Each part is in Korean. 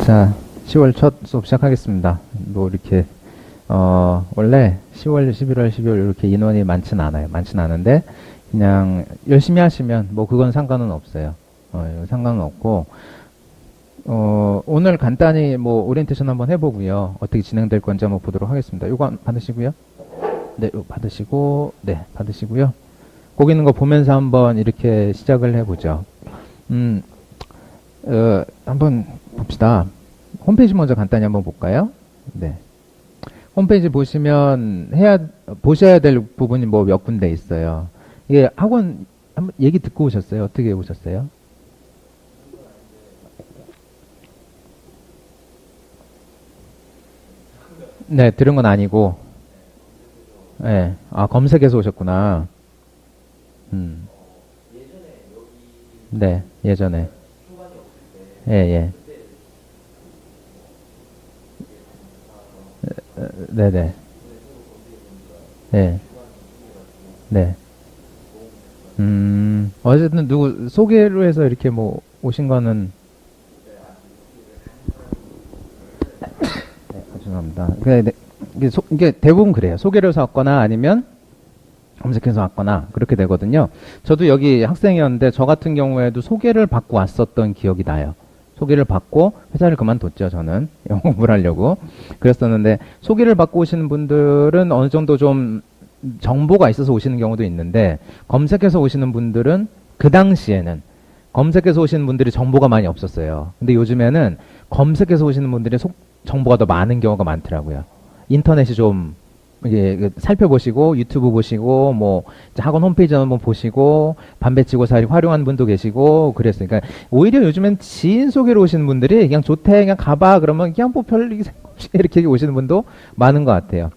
자, 10월 첫 수업 시작하겠습니다. 뭐 이렇게 원래 10월, 11월, 12월 이렇게 인원이 많진 않아요. 많진 않은데 그냥 열심히 하시면 뭐 그건 상관은 없어요. 상관은 없고 오늘 간단히 뭐 오리엔테이션 한번 해보고요. 어떻게 진행될 건지 한번 보도록 하겠습니다. 이거 받으시고요. 네, 이거 받으시고, 네, 받으시고요. 거기 있는 거 보면서 한번 이렇게 시작을 해보죠. 한번 봅시다. 홈페이지 먼저 간단히 한번 볼까요? 네. 홈페이지 보시면 보셔야 될 부분이 뭐 몇 군데 있어요. 이게 학원 한번 얘기 듣고 오셨어요? 어떻게 오셨어요? 네, 들은 건 아니고, 네. 아, 검색해서 오셨구나. 음. 네, 예전에. 예, 예. 네네. 네. 네. 어쨌든 누구 소개로 해서 이렇게 뭐 오신 거는, 죄송합니다. 이게 대부분 그래요. 소개를 해서 왔거나 아니면 검색해서 왔거나 그렇게 되거든요. 저도 여기 학생이었는데 저 같은 경우에도 소개를 받고 왔었던 기억이 나요. 소개를 받고 회사를 그만뒀죠. 저는 영어 공부를 하려고 그랬었는데, 소개를 받고 오시는 분들은 어느 정도 좀 정보가 있어서 오시는 경우도 있는데, 검색해서 오시는 분들은 그 당시에는 검색해서 오시는 분들이 정보가 많이 없었어요. 근데 요즘에는 검색해서 오시는 분들이 정보가 더 많은 경우가 많더라고요. 인터넷이 좀 이게 살펴보시고 유튜브 보시고 뭐 학원 홈페이지 한번 보시고 반배치고사 활용한 분도 계시고 그랬어요. 그러니까 오히려 요즘엔 지인 소개로 오시는 분들이 그냥 좋대 그냥 가봐 그러면 그냥 뭐 별 생각 없이 이렇게 오시는 분도 많은 것 같아요.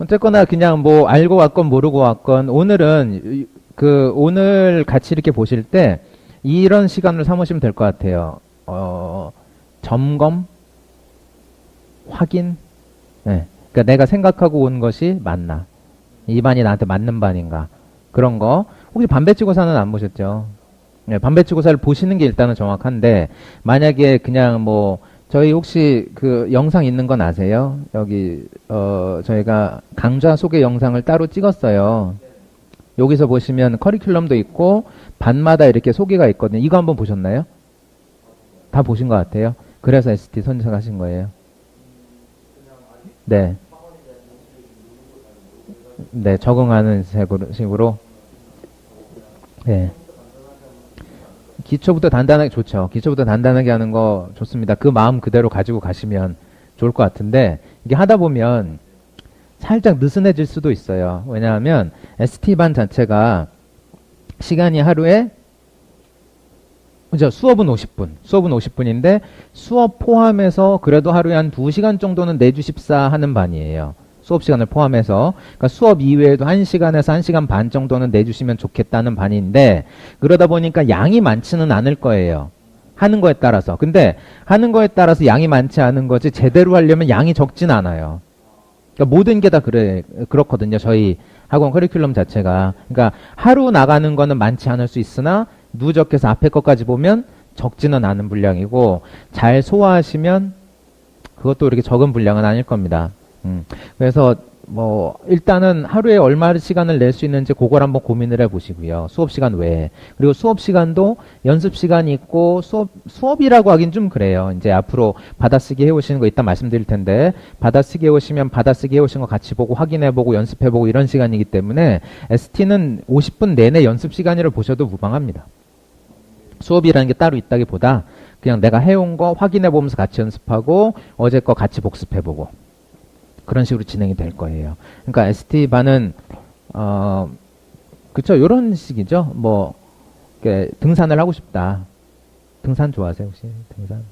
어쨌거나 그냥 뭐 알고 왔건 모르고 왔건 오늘은 오늘 같이 이렇게 보실 때 이런 시간을 삼으시면 될 것 같아요. 점검, 확인. 네. 그러니까 내가 생각하고 온 것이 맞나? 이 반이 나한테 맞는 반인가? 그런 거. 혹시 반배치고사는 안 보셨죠? 네, 반배치고사를 보시는 게 일단은 정확한데, 만약에 그냥 뭐 저희 혹시 그 영상 있는 건 아세요? 여기 저희가 강좌 소개 영상을 따로 찍었어요. 여기서 보시면 커리큘럼도 있고 반마다 이렇게 소개가 있거든요. 이거 한번 보셨나요? 다 보신 것 같아요. 그래서 ST 선정하신 거예요. 네. 네, 적응하는 식으로. 네. 기초부터 단단하게 좋죠. 기초부터 단단하게 하는 거 좋습니다. 그 마음 그대로 가지고 가시면 좋을 것 같은데, 이게 하다 보면 살짝 느슨해질 수도 있어요. 왜냐하면 ST반 자체가 시간이 하루에 그죠? 수업은 50분인데 수업 포함해서 그래도 하루에 한 2시간 정도는 내주십사 하는 반이에요. 수업 시간을 포함해서. 그러니까 수업 이외에도 1시간에서 1시간 반 정도는 내주시면 좋겠다는 반인데, 그러다 보니까 양이 많지는 않을 거예요. 하는 거에 따라서. 근데 하는 거에 따라서 양이 많지 않은 거지 제대로 하려면 양이 적진 않아요. 그러니까 모든 게 다 그렇거든요. 저희 학원 커리큘럼 자체가. 그러니까 하루 나가는 거는 많지 않을 수 있으나 누적해서 앞에 것까지 보면 적지는 않은 분량이고, 잘 소화하시면 그것도 이렇게 적은 분량은 아닐 겁니다. 그래서 뭐 일단은 하루에 얼마 시간을 낼 수 있는지 그걸 한번 고민을 해보시고요. 수업 시간 외에. 그리고 수업 시간도 연습 시간이 있고, 수업이라고 하긴 좀 그래요. 이제 앞으로 받아쓰기 해오시는 거 이따 말씀드릴 텐데, 받아쓰기 해오시면 받아쓰기 해오신 거 같이 보고 확인해보고 연습해보고 이런 시간이기 때문에 ST는 50분 내내 연습 시간이라 보셔도 무방합니다. 수업이라는 게 따로 있다기보다 그냥 내가 해온 거 확인해보면서 같이 연습하고 어제 거 같이 복습해보고 그런 식으로 진행이 될 거예요. 그러니까 ST반은 그쵸, 요런 식이죠. 뭐 등산을 하고 싶다. 등산 좋아하세요 혹시? 등산?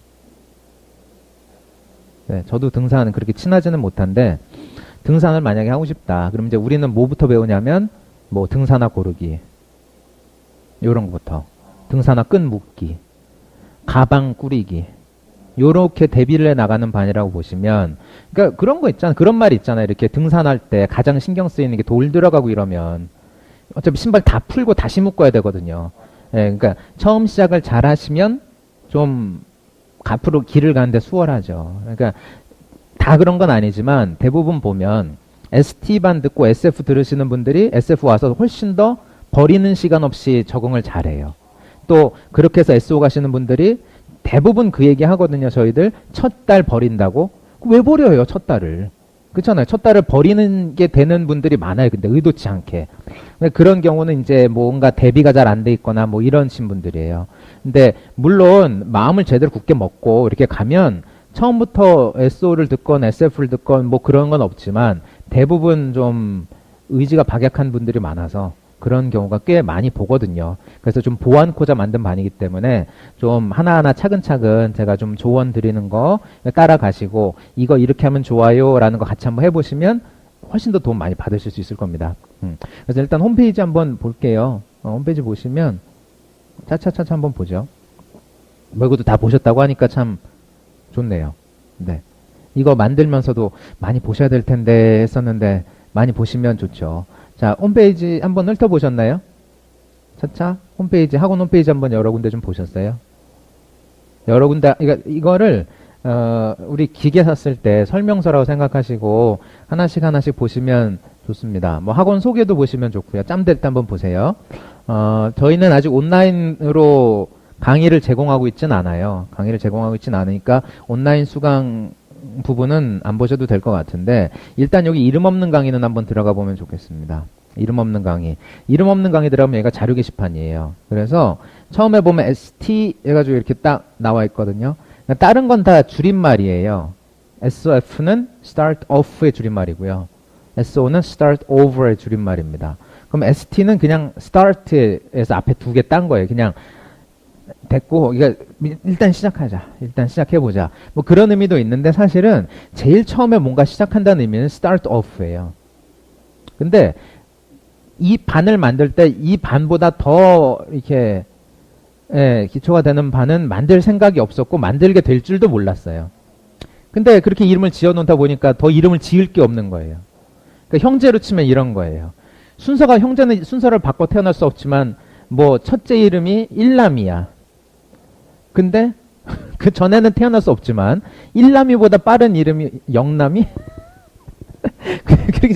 네, 저도 등산은 그렇게 친하지는 못한데, 등산을 만약에 하고 싶다. 그럼 이제 우리는 뭐부터 배우냐면 뭐 등산화 고르기 요런 거부터, 등산화 끈 묶기, 가방 꾸리기, 요렇게 대비를 해 나가는 반이라고 보시면, 그러니까 그런 거 있잖아. 그런 말 있잖아요. 이렇게 등산할 때 가장 신경 쓰이는 게 돌 들어가고 이러면 어차피 신발 다 풀고 다시 묶어야 되거든요. 예, 그러니까 처음 시작을 잘 하시면 좀 앞으로 길을 가는데 수월하죠. 그러니까 다 그런 건 아니지만 대부분 보면 ST반 듣고 SF 들으시는 분들이 SF 와서 훨씬 더 버리는 시간 없이 적응을 잘해요. 또 그렇게 해서 SO 가시는 분들이 대부분 그 얘기 하거든요. 저희들 첫 달 버린다고. 왜 버려요, 첫 달을? 그렇잖아요. 첫 달을 버리는 게 되는 분들이 많아요. 근데 의도치 않게. 그런 경우는 이제 뭔가 대비가 잘 안 돼 있거나 뭐 이런 분들이에요. 근데 물론 마음을 제대로 굳게 먹고 이렇게 가면 처음부터 SO를 듣건 SF를 듣건 뭐 그런 건 없지만 대부분 좀 의지가 박약한 분들이 많아서 그런 경우가 꽤 많이 보거든요. 그래서 좀 보완코자 만든 반이기 때문에 좀 하나하나 차근차근 제가 좀 조언 드리는 거 따라가시고 이거 이렇게 하면 좋아요 라는 거 같이 한번 해보시면 훨씬 더 도움 많이 받으실 수 있을 겁니다. 그래서 일단 홈페이지 한번 볼게요. 홈페이지 보시면 차차차차 한번 보죠. 뭐 이것도 다 보셨다고 하니까 참 좋네요. 네. 이거 만들면서도 많이 보셔야 될 텐데 했었는데 많이 보시면 좋죠. 자, 홈페이지 한번 훑어보셨나요? 차차 홈페이지, 학원 홈페이지 한번 여러 군데 좀 보셨어요? 여러 군데, 이거를 우리 기계 샀을 때 설명서라고 생각하시고 하나씩 하나씩 보시면 좋습니다. 뭐 학원 소개도 보시면 좋고요. 짬될 때 한번 보세요. 저희는 아직 온라인으로 강의를 제공하고 있진 않아요. 강의를 제공하고 있진 않으니까 온라인 수강 부분은 안 보셔도 될 것 같은데 일단 여기 이름 없는 강의는 한번 들어가 보면 좋겠습니다. 이름 없는 강의. 이름 없는 강의 들어가면 얘가 자료 게시판이에요. 그래서 처음에 보면 ST 해가지고 이렇게 딱 나와 있거든요. 다른 건 다 줄임말이에요. SOF는 Start Off의 줄임말이고요. SO는 Start Over의 줄임말입니다. 그럼 ST는 그냥 Start에서 앞에 두 개 딴 거예요. 그냥 됐고, 일단 시작하자. 일단 시작해보자. 뭐 그런 의미도 있는데 사실은 제일 처음에 뭔가 시작한다는 의미는 start off예요. 근데 이 반을 만들 때 이 반보다 더 이렇게 기초가 되는 반은 만들 생각이 없었고 만들게 될 줄도 몰랐어요. 근데 그렇게 이름을 지어 놓다 보니까 더 이름을 지을 게 없는 거예요. 그러니까 형제로 치면 이런 거예요. 순서가 형제는 순서를 바꿔 태어날 수 없지만 뭐 첫째 이름이 일남이야. 근데 그 전에는 태어날 수 없지만 일남이보다 빠른 이름이 영남이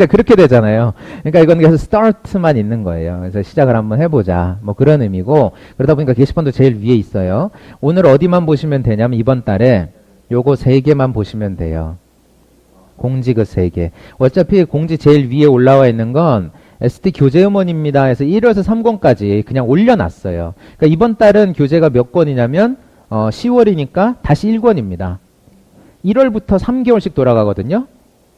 그렇게 되잖아요. 그러니까 이건 그래서 start만 있는 거예요. 그래서 시작을 한번 해보자. 뭐 그런 의미고 그러다 보니까 게시판도 제일 위에 있어요. 오늘 어디만 보시면 되냐면 이번 달에 요거 3개만 보시면 돼요. 공지 그 3개. 어차피 공지 제일 위에 올라와 있는 건 ST 교재 음원입니다 해서 1월에서 3권까지 그냥 올려놨어요. 그러니까 이번 달은 교재가 몇 권이냐면 10월이니까 다시 1권입니다. 1월부터 3개월씩 돌아가거든요.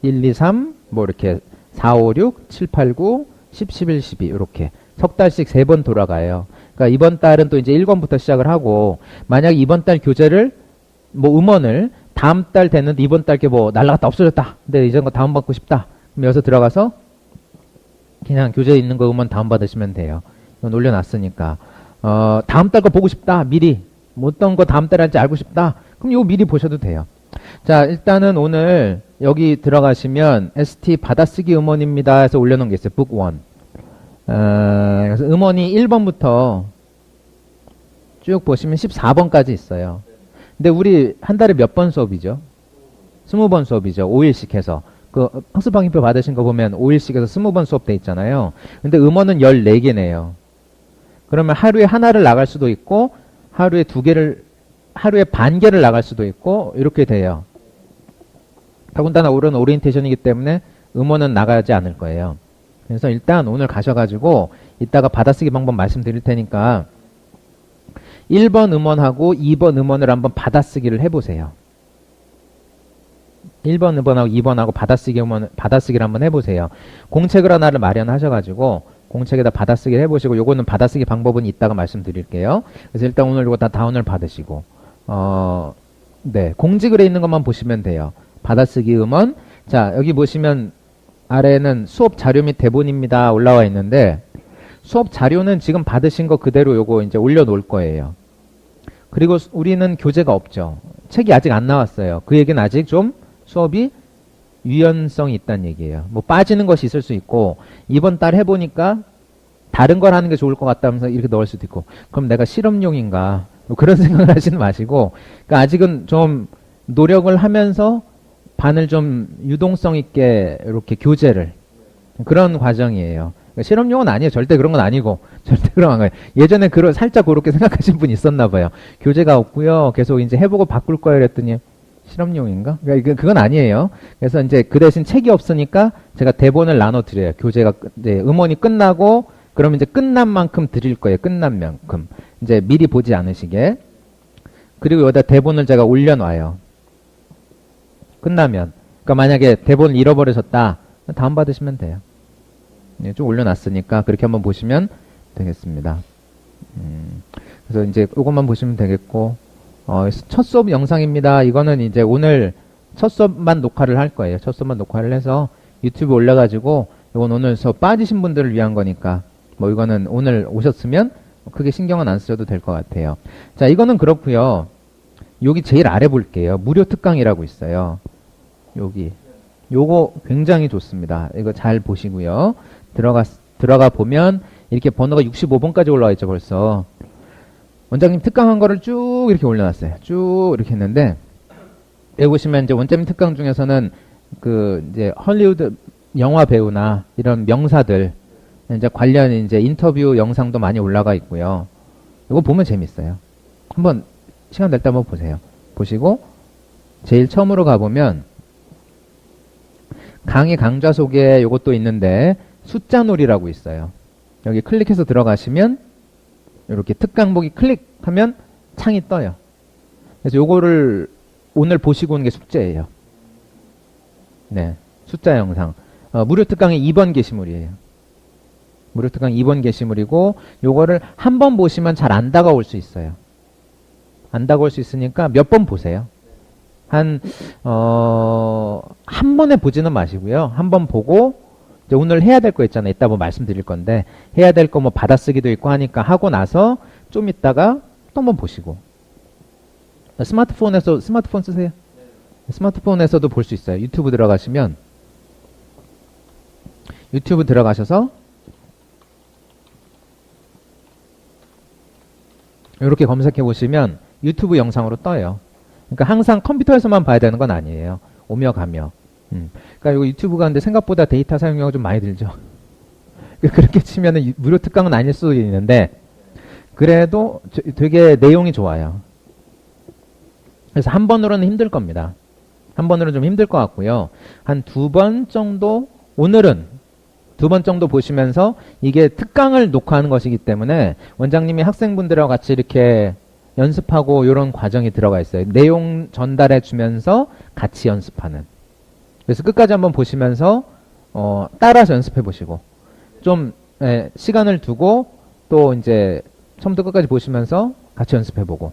1, 2, 3, 뭐 이렇게 4, 5, 6, 7, 8, 9, 10, 11, 12 이렇게 석 달씩 3번 돌아가요. 그러니까 이번 달은 또 이제 1권부터 시작을 하고 만약 이번 달 교재를 뭐 음원을 다음 달 됐는데 이번 달 게 뭐 날라갔다 없어졌다. 근데 이전 거 다운받고 싶다. 그럼 여기서 들어가서 그냥 교재에 있는 거 음원 다운받으시면 돼요. 이건 올려놨으니까. 다음 달 거 보고 싶다. 미리. 뭐 어떤 거 다음 달에 할지 알고 싶다. 그럼 이거 미리 보셔도 돼요. 자, 일단은 오늘 여기 들어가시면 ST 받아쓰기 음원입니다 해서 올려놓은 게 있어요. 북 1. 그래서 음원이 1번부터 쭉 보시면 14번까지 있어요. 근데 우리 한 달에 몇 번 수업이죠? 20번 수업이죠. 5일씩 해서. 그 학습방임표 받으신 거 보면 5일씩 해서 20번 수업 돼 있잖아요. 근데 음원은 14개네요. 그러면 하루에 하나를 나갈 수도 있고 하루에 2개를 하루에 반 개를 나갈 수도 있고 이렇게 돼요. 더군다나 오늘은 오리엔테이션이기 때문에 음원은 나가지 않을 거예요. 그래서 일단 오늘 가셔가지고 이따가 받아쓰기 방법 말씀드릴 테니까 1번 음원하고 2번 음원을 한번 받아쓰기를 해보세요. 1번 음원하고 2번하고 받아쓰기를 한번 해보세요. 공책을 하나를 마련하셔가지고 공책에다 받아쓰기를 해보시고 요거는 받아쓰기 방법은 이따가 말씀드릴게요. 그래서 일단 오늘 요거 다 다운을 받으시고 네, 공지글에 있는 것만 보시면 돼요. 받아쓰기 음원. 자, 여기 보시면 아래에는 수업 자료 및 대본입니다 올라와 있는데 수업 자료는 지금 받으신 거 그대로 요거 이제 올려놓을 거예요. 그리고 우리는 교재가 없죠. 책이 아직 안 나왔어요. 그 얘기는 아직 좀 수업이 유연성이 있다는 얘기예요. 뭐 빠지는 것이 있을 수 있고 이번 달 해보니까 다른 걸 하는 게 좋을 것 같다면서 이렇게 넣을 수도 있고 그럼 내가 실험용인가 뭐 그런 생각을 하지는 마시고, 그러니까 아직은 좀 노력을 하면서 반을 좀 유동성 있게 이렇게 교재를 그런 과정이에요. 그러니까 실험용은 아니에요. 절대 그런 건 아니고 절대 그런 거예요. 예전에 살짝 그렇게 생각하신 분이 있었나 봐요. 교재가 없고요. 계속 이제 해보고 바꿀 거예요. 그랬더니 실험용인가? 그러니까 그건 아니에요. 그래서 이제 그 대신 책이 없으니까 제가 대본을 나눠 드려요. 교재가 이제 음원이 끝나고 그러면 이제 끝난 만큼 드릴 거예요. 끝난 만큼. 이제 미리 보지 않으시게. 그리고 여기다 대본을 제가 올려놔요. 끝나면. 그러니까 만약에 대본을 잃어버리셨다. 다운받으시면 돼요. 네, 좀 올려놨으니까 그렇게 한번 보시면 되겠습니다. 그래서 이제 이것만 보시면 되겠고, 첫 수업 영상입니다. 이거는 이제 오늘 첫 수업만 녹화를 할 거예요. 첫 수업만 녹화를 해서 유튜브 올려가지고, 이건 오늘 수업 빠지신 분들을 위한 거니까, 뭐 이거는 오늘 오셨으면 크게 신경은 안 쓰셔도 될 것 같아요. 자, 이거는 그렇고요. 여기 제일 아래 볼게요. 무료 특강이라고 있어요. 여기. 요거 굉장히 좋습니다. 이거 잘 보시고요. 들어가 보면 이렇게 번호가 65번까지 올라와 있죠, 벌써. 원장님 특강한 거를 쭉 이렇게 올려놨어요. 쭉 이렇게 했는데, 여기 보시면 이제 원장님 특강 중에서는 이제 헐리우드 영화 배우나 이런 명사들, 이제 관련 이제 인터뷰 영상도 많이 올라가 있고요. 이거 보면 재밌어요. 한번 시간 될 때 한번 보세요. 보시고, 제일 처음으로 가보면, 강의 강좌 소개 요것도 있는데 숫자놀이라고 있어요. 여기 클릭해서 들어가시면 이렇게 특강보기 클릭하면 창이 떠요. 그래서 요거를 오늘 보시고 오는 게 숙제예요. 네, 숫자 영상. 무료 특강의 2번 게시물이에요. 무료 특강 2번 게시물이고 요거를 한 번 보시면 잘 안 다가올 수 있어요. 안 다가올 수 있으니까 몇 번 보세요. 한 번에 보지는 마시고요. 한 번 보고, 이제 오늘 해야 될 거 있잖아요. 이따 뭐 말씀드릴 건데, 해야 될 거 뭐 받아쓰기도 있고 하니까 하고 나서 좀 있다가 또 한 번 보시고. 스마트폰 쓰세요? 스마트폰에서도 볼 수 있어요. 유튜브 들어가시면, 유튜브 들어가셔서, 이렇게 검색해 보시면 유튜브 영상으로 떠요. 그러니까 항상 컴퓨터에서만 봐야 되는 건 아니에요. 오며 가며. 그러니까 이거 유튜브가 근데 생각보다 데이터 사용료가 좀 많이 들죠. 그렇게 치면은 무료 특강은 아닐 수도 있는데 그래도 되게 내용이 좋아요. 그래서 한 번으로는 힘들 겁니다. 한 번으로는 좀 힘들 것 같고요. 한 2번 정도, 오늘은 2번 정도 보시면서 이게 특강을 녹화하는 것이기 때문에 원장님이 학생분들하고 같이 이렇게 연습하고 이런 과정이 들어가 있어요. 내용 전달해 주면서 같이 연습하는. 그래서 끝까지 한번 보시면서 따라서 연습해 보시고 좀 시간을 두고 또 이제 처음부터 끝까지 보시면서 같이 연습해 보고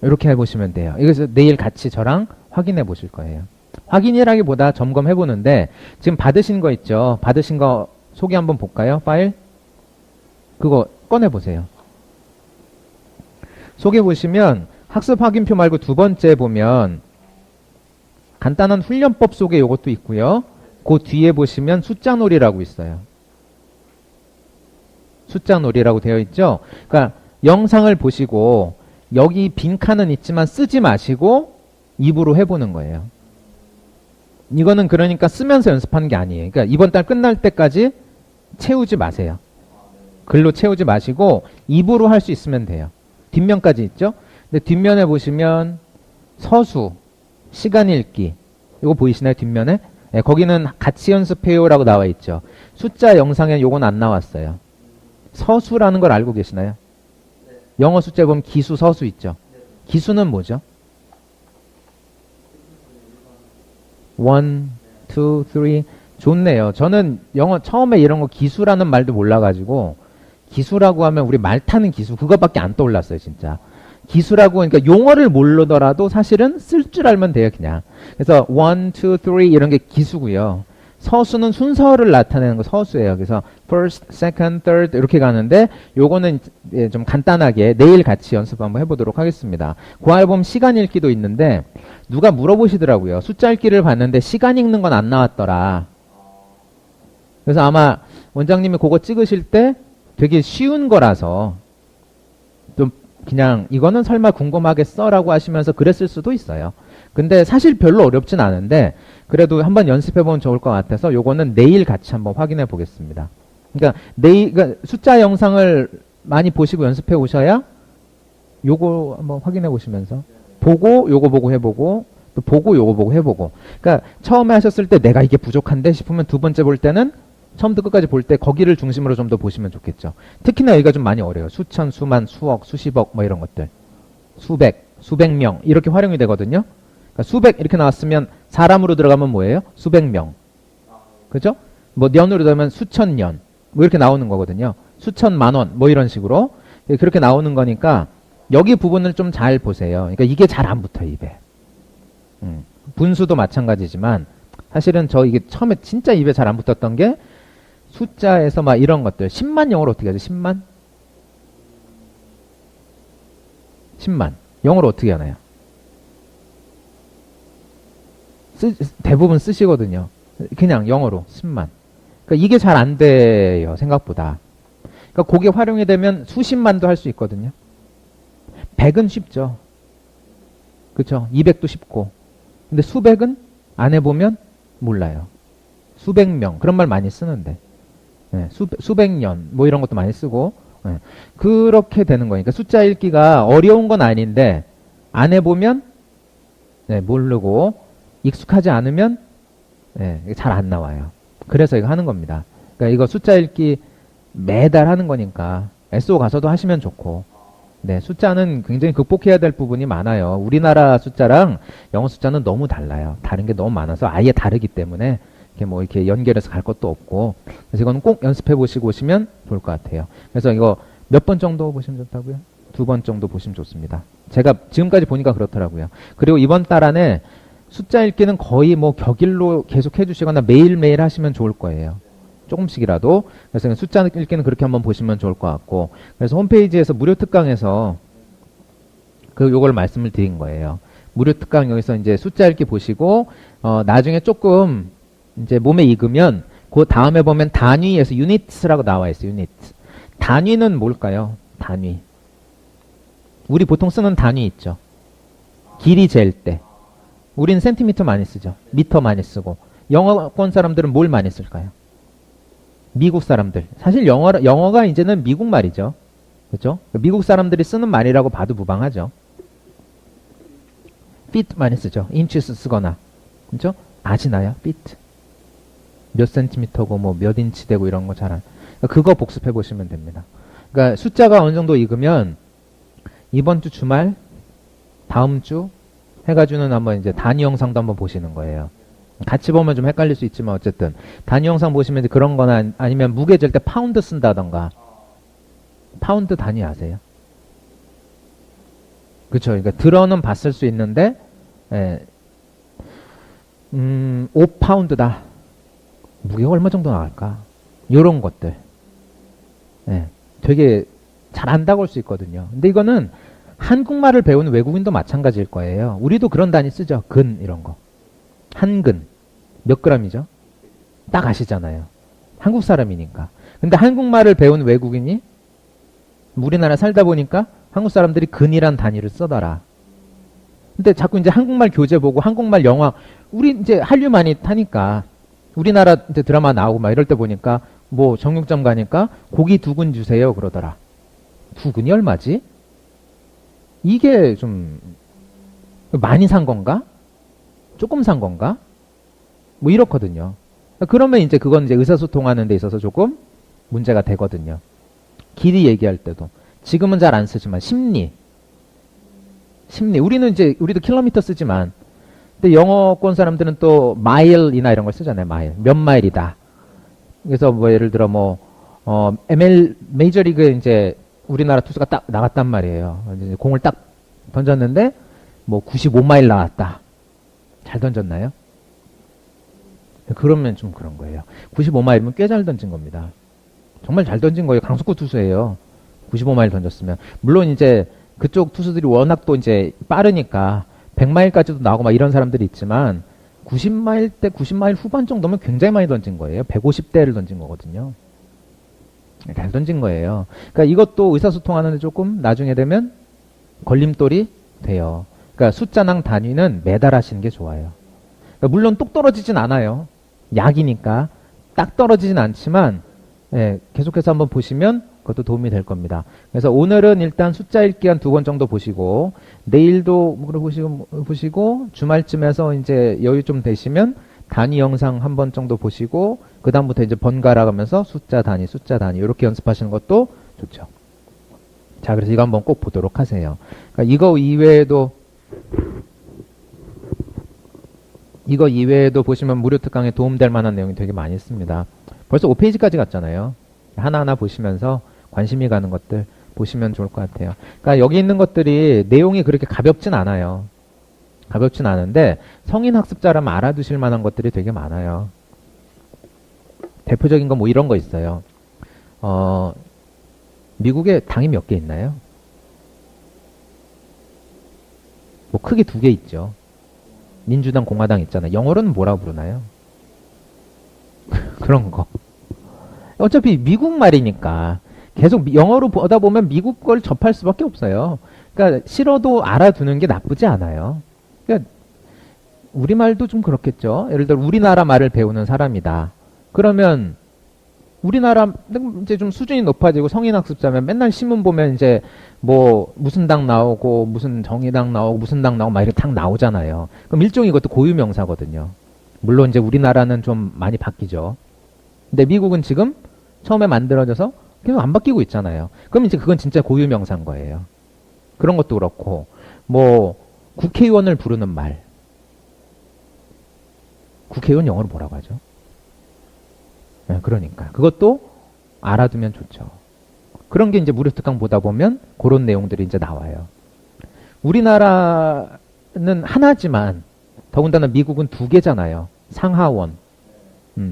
이렇게 해보시면 돼요. 이것을 내일 같이 저랑 확인해 보실 거예요. 확인이라기보다 점검해 보는데 지금 받으신 거 있죠? 받으신 거 소개 한번 볼까요? 파일? 그거 꺼내 보세요. 소개 보시면 학습 확인표 말고 2번째 보면 간단한 훈련법 소개 요것도 있고요. 그 뒤에 보시면 숫자놀이라고 있어요. 숫자놀이라고 되어 있죠. 그러니까 영상을 보시고 여기 빈칸은 있지만 쓰지 마시고 입으로 해보는 거예요. 이거는 그러니까 쓰면서 연습하는 게 아니에요. 그러니까 이번 달 끝날 때까지 채우지 마세요. 글로 채우지 마시고 입으로 할 수 있으면 돼요. 뒷면까지 있죠? 근데 뒷면에 보시면 서수, 시간 읽기 이거 보이시나요? 뒷면에? 네, 거기는 같이 연습해요라고 나와 있죠. 숫자 영상에 요건 안 나왔어요. 서수라는 걸 알고 계시나요? 영어 숫자에 보면 기수, 서수 있죠. 기수는 뭐죠? 1, 2, 3 좋네요. 저는 영어 처음에 이런 거 기수라는 말도 몰라가지고 기수라고 하면 우리 말 타는 기수 그거밖에 안 떠올랐어요. 진짜. 기수라고 그러니까 용어를 모르더라도 사실은 쓸 줄 알면 돼요. 그냥. 그래서 1, 2, 3 이런 게 기수고요. 서수는 순서를 나타내는 거 서수예요. 그래서 first, second, third 이렇게 가는데 요거는 좀 간단하게 내일 같이 연습 한번 해보도록 하겠습니다. 그 앨범 시간 읽기도 있는데 누가 물어보시더라고요. 숫자 읽기를 봤는데 시간 읽는 건 안 나왔더라. 그래서 아마 원장님이 그거 찍으실 때 되게 쉬운 거라서 좀 그냥 이거는 설마 궁금하겠어? 라고 하시면서 그랬을 수도 있어요. 근데 사실 별로 어렵진 않은데 그래도 한번 연습해보면 좋을 것 같아서 요거는 내일 같이 한번 확인해 보겠습니다. 그러니까 그러니까 숫자 영상을 많이 보시고 연습해 오셔야 요거 한번 확인해 보시면서 보고 요거 보고 해보고 또 보고 요거 보고 해보고. 그러니까 처음에 하셨을 때 내가 이게 부족한데 싶으면 두 번째 볼 때는 처음부터 끝까지 볼 때 거기를 중심으로 좀 더 보시면 좋겠죠. 특히나 여기가 좀 많이 어려요. 수천, 수만, 수억, 수십억 뭐 이런 것들. 수백, 수백 명 이렇게 활용이 되거든요. 그러니까 수백 이렇게 나왔으면 사람으로 들어가면 뭐예요? 수백 명. 그죠? 뭐 년으로 들어가면 수천 년. 뭐 이렇게 나오는 거거든요. 수천만 원 뭐 이런 식으로 그렇게 나오는 거니까 여기 부분을 좀 잘 보세요. 그러니까 이게 잘 안 붙어 입에. 분수도 마찬가지지만 사실은 저 이게 처음에 진짜 입에 잘 안 붙었던 게 숫자에서 막 이런 것들 10만 영어로 어떻게 하죠? 10만? 10만 영어로 어떻게 하나요? 대부분 쓰시거든요. 그냥 영어로 10만. 그러니까 이게 잘 안 돼요. 생각보다. 그러니까 그게 활용이 되면 수십만도 할 수 있거든요. 100은 쉽죠. 그쵸? 200도 쉽고. 근데 수백은 안 해보면 몰라요. 수백 명 그런 말 많이 쓰는데 네, 수백 년 뭐 이런 것도 많이 쓰고 네, 그렇게 되는 거니까 숫자 읽기가 어려운 건 아닌데 안 해보면 네, 모르고 익숙하지 않으면 네, 잘 안 나와요. 그래서 이거 하는 겁니다. 그러니까 이거 숫자 읽기 매달 하는 거니까 SO 가서도 하시면 좋고 네, 숫자는 굉장히 극복해야 될 부분이 많아요. 우리나라 숫자랑 영어 숫자는 너무 달라요. 다른 게 너무 많아서 아예 다르기 때문에 이렇게 뭐 이렇게 연결해서 갈 것도 없고 그래서 이거는 꼭 연습해 보시고 오시면 좋을 것 같아요. 그래서 이거 몇 번 정도 보시면 좋다고요? 2번 정도 보시면 좋습니다. 제가 지금까지 보니까 그렇더라고요. 그리고 이번 달 안에 숫자 읽기는 거의 뭐 격일로 계속 해주시거나 매일매일 하시면 좋을 거예요. 조금씩이라도. 그래서 숫자 읽기는 그렇게 한번 보시면 좋을 것 같고. 그래서 홈페이지에서 무료 특강에서 요걸 말씀을 드린 거예요. 무료 특강 여기서 이제 숫자 읽기 보시고, 나중에 조금 이제 몸에 익으면 그 다음에 보면 단위에서 유니트라고 나와 있어요. 유니트. 단위는 뭘까요? 단위. 우리 보통 쓰는 단위 있죠. 길이 잴 때. 우리는 센티미터 많이 쓰죠. 미터 많이 쓰고. 영어권 사람들은 뭘 많이 쓸까요? 미국 사람들. 사실 영어가 이제는 미국 말이죠. 그죠? 미국 사람들이 쓰는 말이라고 봐도 무방하죠. feet 많이 쓰죠. inches 쓰거나. 그죠? 아시나요? feet. 몇 센티미터고 뭐 몇 인치 되고 이런 거 잘 그거 복습해 보시면 됩니다. 그러니까 숫자가 어느 정도 익으면 이번 주 주말, 다음 주 해가지고는 한번 이제 단위 영상도 한번 보시는 거예요. 같이 보면 좀 헷갈릴 수 있지만 어쨌든 단위 영상 보시면 아니면 무게 잴 때 파운드 쓴다던가. 파운드 단위 아세요? 그쵸. 그러니까 들어는 봤을 수 있는데 5파운드다. 무게가 얼마 정도 나갈까? 요런 것들. 되게 잘 안다고 할 수 있거든요. 근데 이거는 한국말을 배우는 외국인도 마찬가지일 거예요. 우리도 그런 단위 쓰죠. 근 이런 거. 한근. 몇 그램이죠? 딱 아시잖아요. 한국 사람이니까. 근데 한국말을 배운 외국인이 우리나라 살다 보니까 한국 사람들이 근이란 단위를 써더라. 근데 자꾸 이제 한국말 교재 보고 한국말 영화, 우리 이제 한류 많이 타니까 우리나라 이제 드라마 나오고 막 이럴 때 보니까 뭐 정육점 가니까 고기 2근 주세요 그러더라. 2근이 얼마지? 이게 좀 많이 산 건가? 조금 산 건가? 뭐 이렇거든요. 그러면 이제 그건 이제 의사소통하는 데 있어서 조금 문제가 되거든요. 길이 얘기할 때도. 지금은 잘 안 쓰지만 심리. 우리도 킬로미터 쓰지만 근데 영어권 사람들은 또 마일이나 이런 걸 쓰잖아요. 마일. 몇 마일이다. 그래서 뭐 예를 들어 ML 메이저리그에 이제 우리나라 투수가 딱 나갔단 말이에요. 이제 공을 딱 던졌는데 뭐 95마일 나왔다. 잘 던졌나요? 그러면 좀 그런 거예요. 95마일이면 꽤 잘 던진 겁니다. 정말 잘 던진 거예요. 강속구 투수예요. 95마일 던졌으면. 물론 이제 그쪽 투수들이 워낙 또 이제 빠르니까 100마일까지도 나오고 막 이런 사람들이 있지만 90마일 때 90마일 후반 정도면 굉장히 많이 던진 거예요. 150대를 던진 거거든요. 잘 던진 거예요. 그러니까 이것도 의사소통하는데 조금 나중에 되면 걸림돌이 돼요. 그러니까 숫자랑 단위는 매달하시는 게 좋아요. 그러니까 물론 똑 떨어지진 않아요. 약이니까 딱 떨어지진 않지만 예, 계속해서 한번 보시면 그것도 도움이 될 겁니다. 그래서 오늘은 일단 숫자 읽기 한 2권 정도 보시고 내일도 보시고 주말쯤에서 이제 여유 좀 되시면 단위 영상 한 번 정도 보시고 그 다음부터 이제 번갈아 가면서 숫자 단위 이렇게 연습하시는 것도 좋죠. 자, 그래서 이거 한번 꼭 보도록 하세요. 그러니까 이거 이외에도 보시면 무료 특강에 도움될 만한 내용이 되게 많이 있습니다. 벌써 5페이지까지 갔잖아요. 하나하나 보시면서 관심이 가는 것들 보시면 좋을 것 같아요. 그러니까 여기 있는 것들이 내용이 그렇게 가볍진 않아요. 가볍진 않은데 성인 학습자라면 알아두실 만한 것들이 되게 많아요. 대표적인 거 뭐 이런 거 있어요. 미국에 당이 몇 개 있나요? 뭐 크게 2개 있죠. 민주당, 공화당 있잖아요. 영어로는 뭐라고 부르나요? 그런 거. 어차피 미국 말이니까 계속 영어로 보다 보면 미국 걸 접할 수밖에 없어요. 그러니까 싫어도 알아두는 게 나쁘지 않아요. 그러니까 우리말도 좀 그렇겠죠. 예를 들어 우리나라 말을 배우는 사람이다. 그러면 우리나라 이제 좀 수준이 높아지고 성인 학습자면 맨날 신문 보면 이제 뭐 무슨 당 나오고 무슨 정의당 나오고 무슨 당 나오고 막 이렇게 당 나오잖아요. 그럼 일종의 이것도 고유명사거든요. 물론 이제 우리나라는 좀 많이 바뀌죠. 근데 미국은 지금 처음에 만들어져서 계속 안 바뀌고 있잖아요. 그럼 이제 그건 진짜 고유명사인 거예요. 그런 것도 그렇고 뭐 국회의원을 부르는 말. 국회의원 영어로 뭐라고 하죠? 네, 그러니까 그것도 알아두면 좋죠. 그런 게 이제 무료 특강 보다 보면 그런 내용들이 이제 나와요. 우리나라는 하나지만 더군다나 미국은 2개잖아요. 상하원.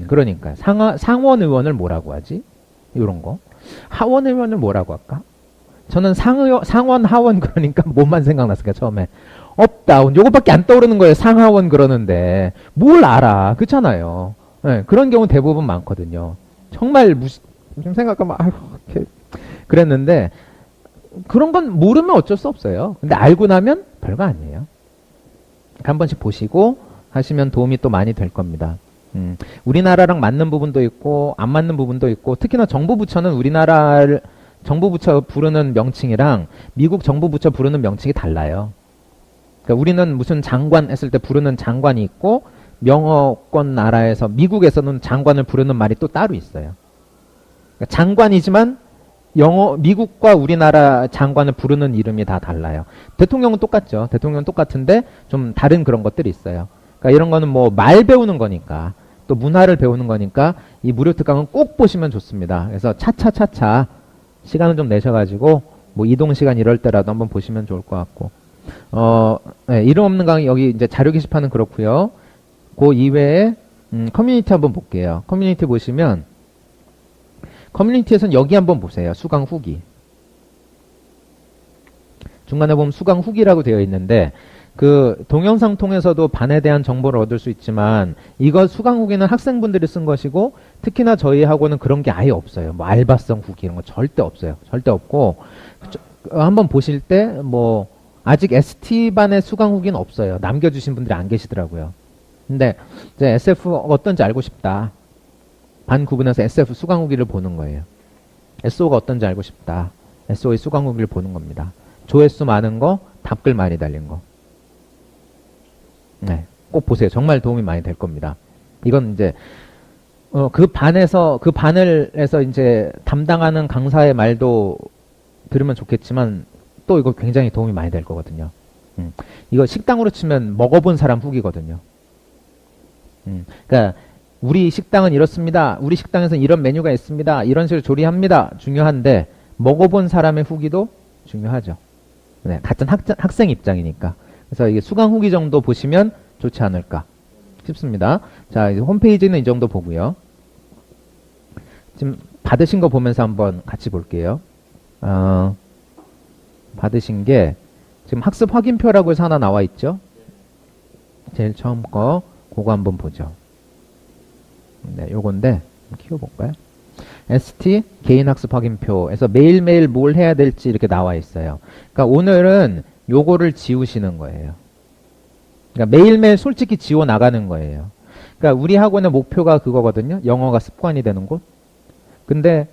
그러니까 상원 의원을 뭐라고 하지? 이런 거. 하원 의원을 뭐라고 할까? 저는 상원 하원 그러니까 뭐만 생각났을까 처음에. 업다운 요거밖에 안 떠오르는 거예요. 상하원 그러는데 뭘 알아? 그렇잖아요. 네, 그런 경우 대부분 많거든요. 정말 좀 생각하면 아이고 그랬는데 그런 건 모르면 어쩔 수 없어요. 근데 알고 나면 별거 아니에요. 한 번씩 보시고 하시면 도움이 또 많이 될 겁니다. 우리나라랑 맞는 부분도 있고 안 맞는 부분도 있고 특히나 정부 부처는 우리나라 정부 부처 부르는 명칭이랑 미국 정부 부처 부르는 명칭이 달라요. 그러니까 우리는 무슨 장관 했을 때 부르는 장관이 있고 영어권 나라에서 미국에서는 장관을 부르는 말이 또 따로 있어요. 그러니까 장관이지만 미국과 우리나라 장관을 부르는 이름이 다 달라요. 대통령은 똑같죠. 대통령은 똑같은데 좀 다른 그런 것들이 있어요. 그러니까 이런 거는 뭐 말 배우는 거니까 또 문화를 배우는 거니까 이 무료 특강은 꼭 보시면 좋습니다. 그래서 차차차차 시간을 좀 내셔가지고 뭐 이동 시간 이럴 때라도 한번 보시면 좋을 것 같고 네, 이름 없는 강의 여기 이제 자료 게시판은 그렇고요. 그 이외에 커뮤니티 한번 볼게요. 커뮤니티 보시면 커뮤니티에서는 여기 한번 보세요. 수강 후기. 중간에 보면 수강 후기라고 되어 있는데 그 동영상 통해서도 반에 대한 정보를 얻을 수 있지만 이거 수강 후기는 학생분들이 쓴 것이고 특히나 저희 학원은 그런 게 아예 없어요. 뭐 알바성 후기 이런 거 절대 없어요. 절대 없고 한번 보실 때 뭐 아직 ST반의 수강 후기는 없어요. 남겨주신 분들이 안 계시더라고요. 근데 이제 SF 어떤지 알고 싶다. 반 구분해서 SF 수강 후기를 보는 거예요. SO가 어떤지 알고 싶다. SO의 수강 후기를 보는 겁니다. 조회수 많은 거, 답글 많이 달린 거. 네, 꼭 보세요. 정말 도움이 많이 될 겁니다. 이건 이제 그 반을 해서 이제 담당하는 강사의 말도 들으면 좋겠지만 또 이거 굉장히 도움이 많이 될 거거든요. 이거 식당으로 치면 먹어본 사람 후기거든요. 그러니까 우리 식당은 이렇습니다. 우리 식당에서는 이런 메뉴가 있습니다. 이런 식으로 조리합니다. 중요한데 먹어본 사람의 후기도 중요하죠. 네, 같은 학생 입장이니까. 그래서 이게 수강 후기 정도 보시면 좋지 않을까 싶습니다. 자, 이제 홈페이지는 이 정도 보고요. 지금 받으신 거 보면서 한번 같이 볼게요. 받으신 게 지금 학습 확인표라고 해서 하나 나와 있죠. 제일 처음 거 그거 한번 보죠. 네, 요건데 키워볼까요? ST 개인 학습 확인표에서 매일매일 뭘 해야 될지 이렇게 나와 있어요. 그러니까 오늘은 요거를 지우시는 거예요. 그러니까 매일매일 솔직히 지워 나가는 거예요. 그러니까 우리 학원의 목표가 그거거든요. 영어가 습관이 되는 곳. 근데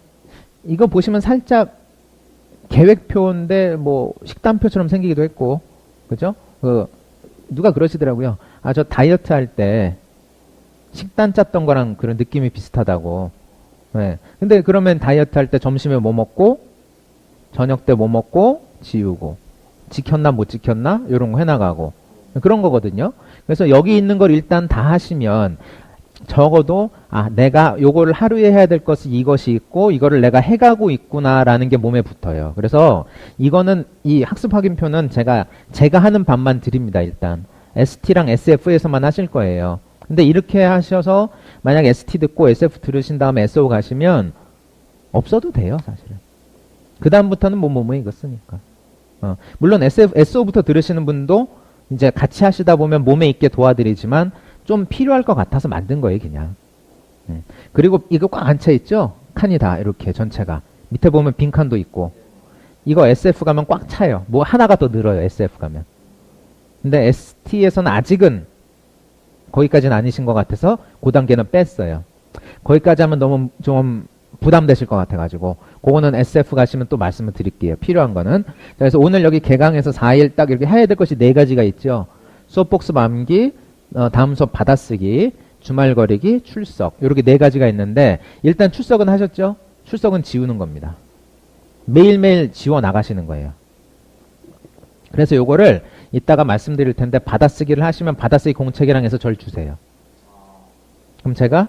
이거 보시면 살짝 계획표인데 뭐 식단표처럼 생기기도 했고, 그죠? 누가 그러시더라고요. 아, 저 다이어트 할 때 식단 짰던 거랑 그런 느낌이 비슷하다고. 네. 근데 그러면 다이어트 할 때 점심에 뭐 먹고, 저녁 때 뭐 먹고, 지우고, 지켰나 못 지켰나? 이런 거 해나가고. 그런 거거든요. 그래서 여기 있는 걸 일단 다 하시면 적어도 아, 내가 요거를 하루에 해야 될 것이 이것이 있고 이거를 내가 해가고 있구나라는 게 몸에 붙어요. 그래서 이거는 이 학습 확인표는 제가 하는 반만 드립니다. 일단 ST랑 SF에서만 하실 거예요. 근데 이렇게 하셔서 만약 ST 듣고 SF 들으신 다음에 SO 가시면 없어도 돼요, 사실은. 그 다음부터는 뭐뭐 이거 쓰니까. 물론 SO부터 들으시는 분도 이제 같이 하시다 보면 몸에 있게 도와드리지만 좀 필요할 것 같아서 만든 거예요, 그냥. 그리고 이거 꽉 안 차 있죠? 칸이 다 이렇게 전체가. 밑에 보면 빈 칸도 있고. 이거 SF 가면 꽉 차요. 뭐 하나가 더 늘어요, SF 가면. 근데 ST에서는 아직은 거기까지는 아니신 것 같아서 그 단계는 뺐어요. 거기까지 하면 너무 좀 부담되실 것 같아가지고 그거는 SF 가시면 또 말씀을 드릴게요. 필요한 거는. 자, 그래서 오늘 여기 개강에서 4일 딱 이렇게 해야 될 것이 4가지가 있죠. 수업 복습 암기, 다음 수업 받아쓰기, 주말거리기, 출석. 이렇게 4가지가 있는데 일단 출석은 하셨죠? 출석은 지우는 겁니다. 매일매일 지워 나가시는 거예요. 그래서 요거를 이따가 말씀드릴 텐데 받아쓰기를 하시면 받아쓰기 공책이랑 해서 절 주세요. 그럼 제가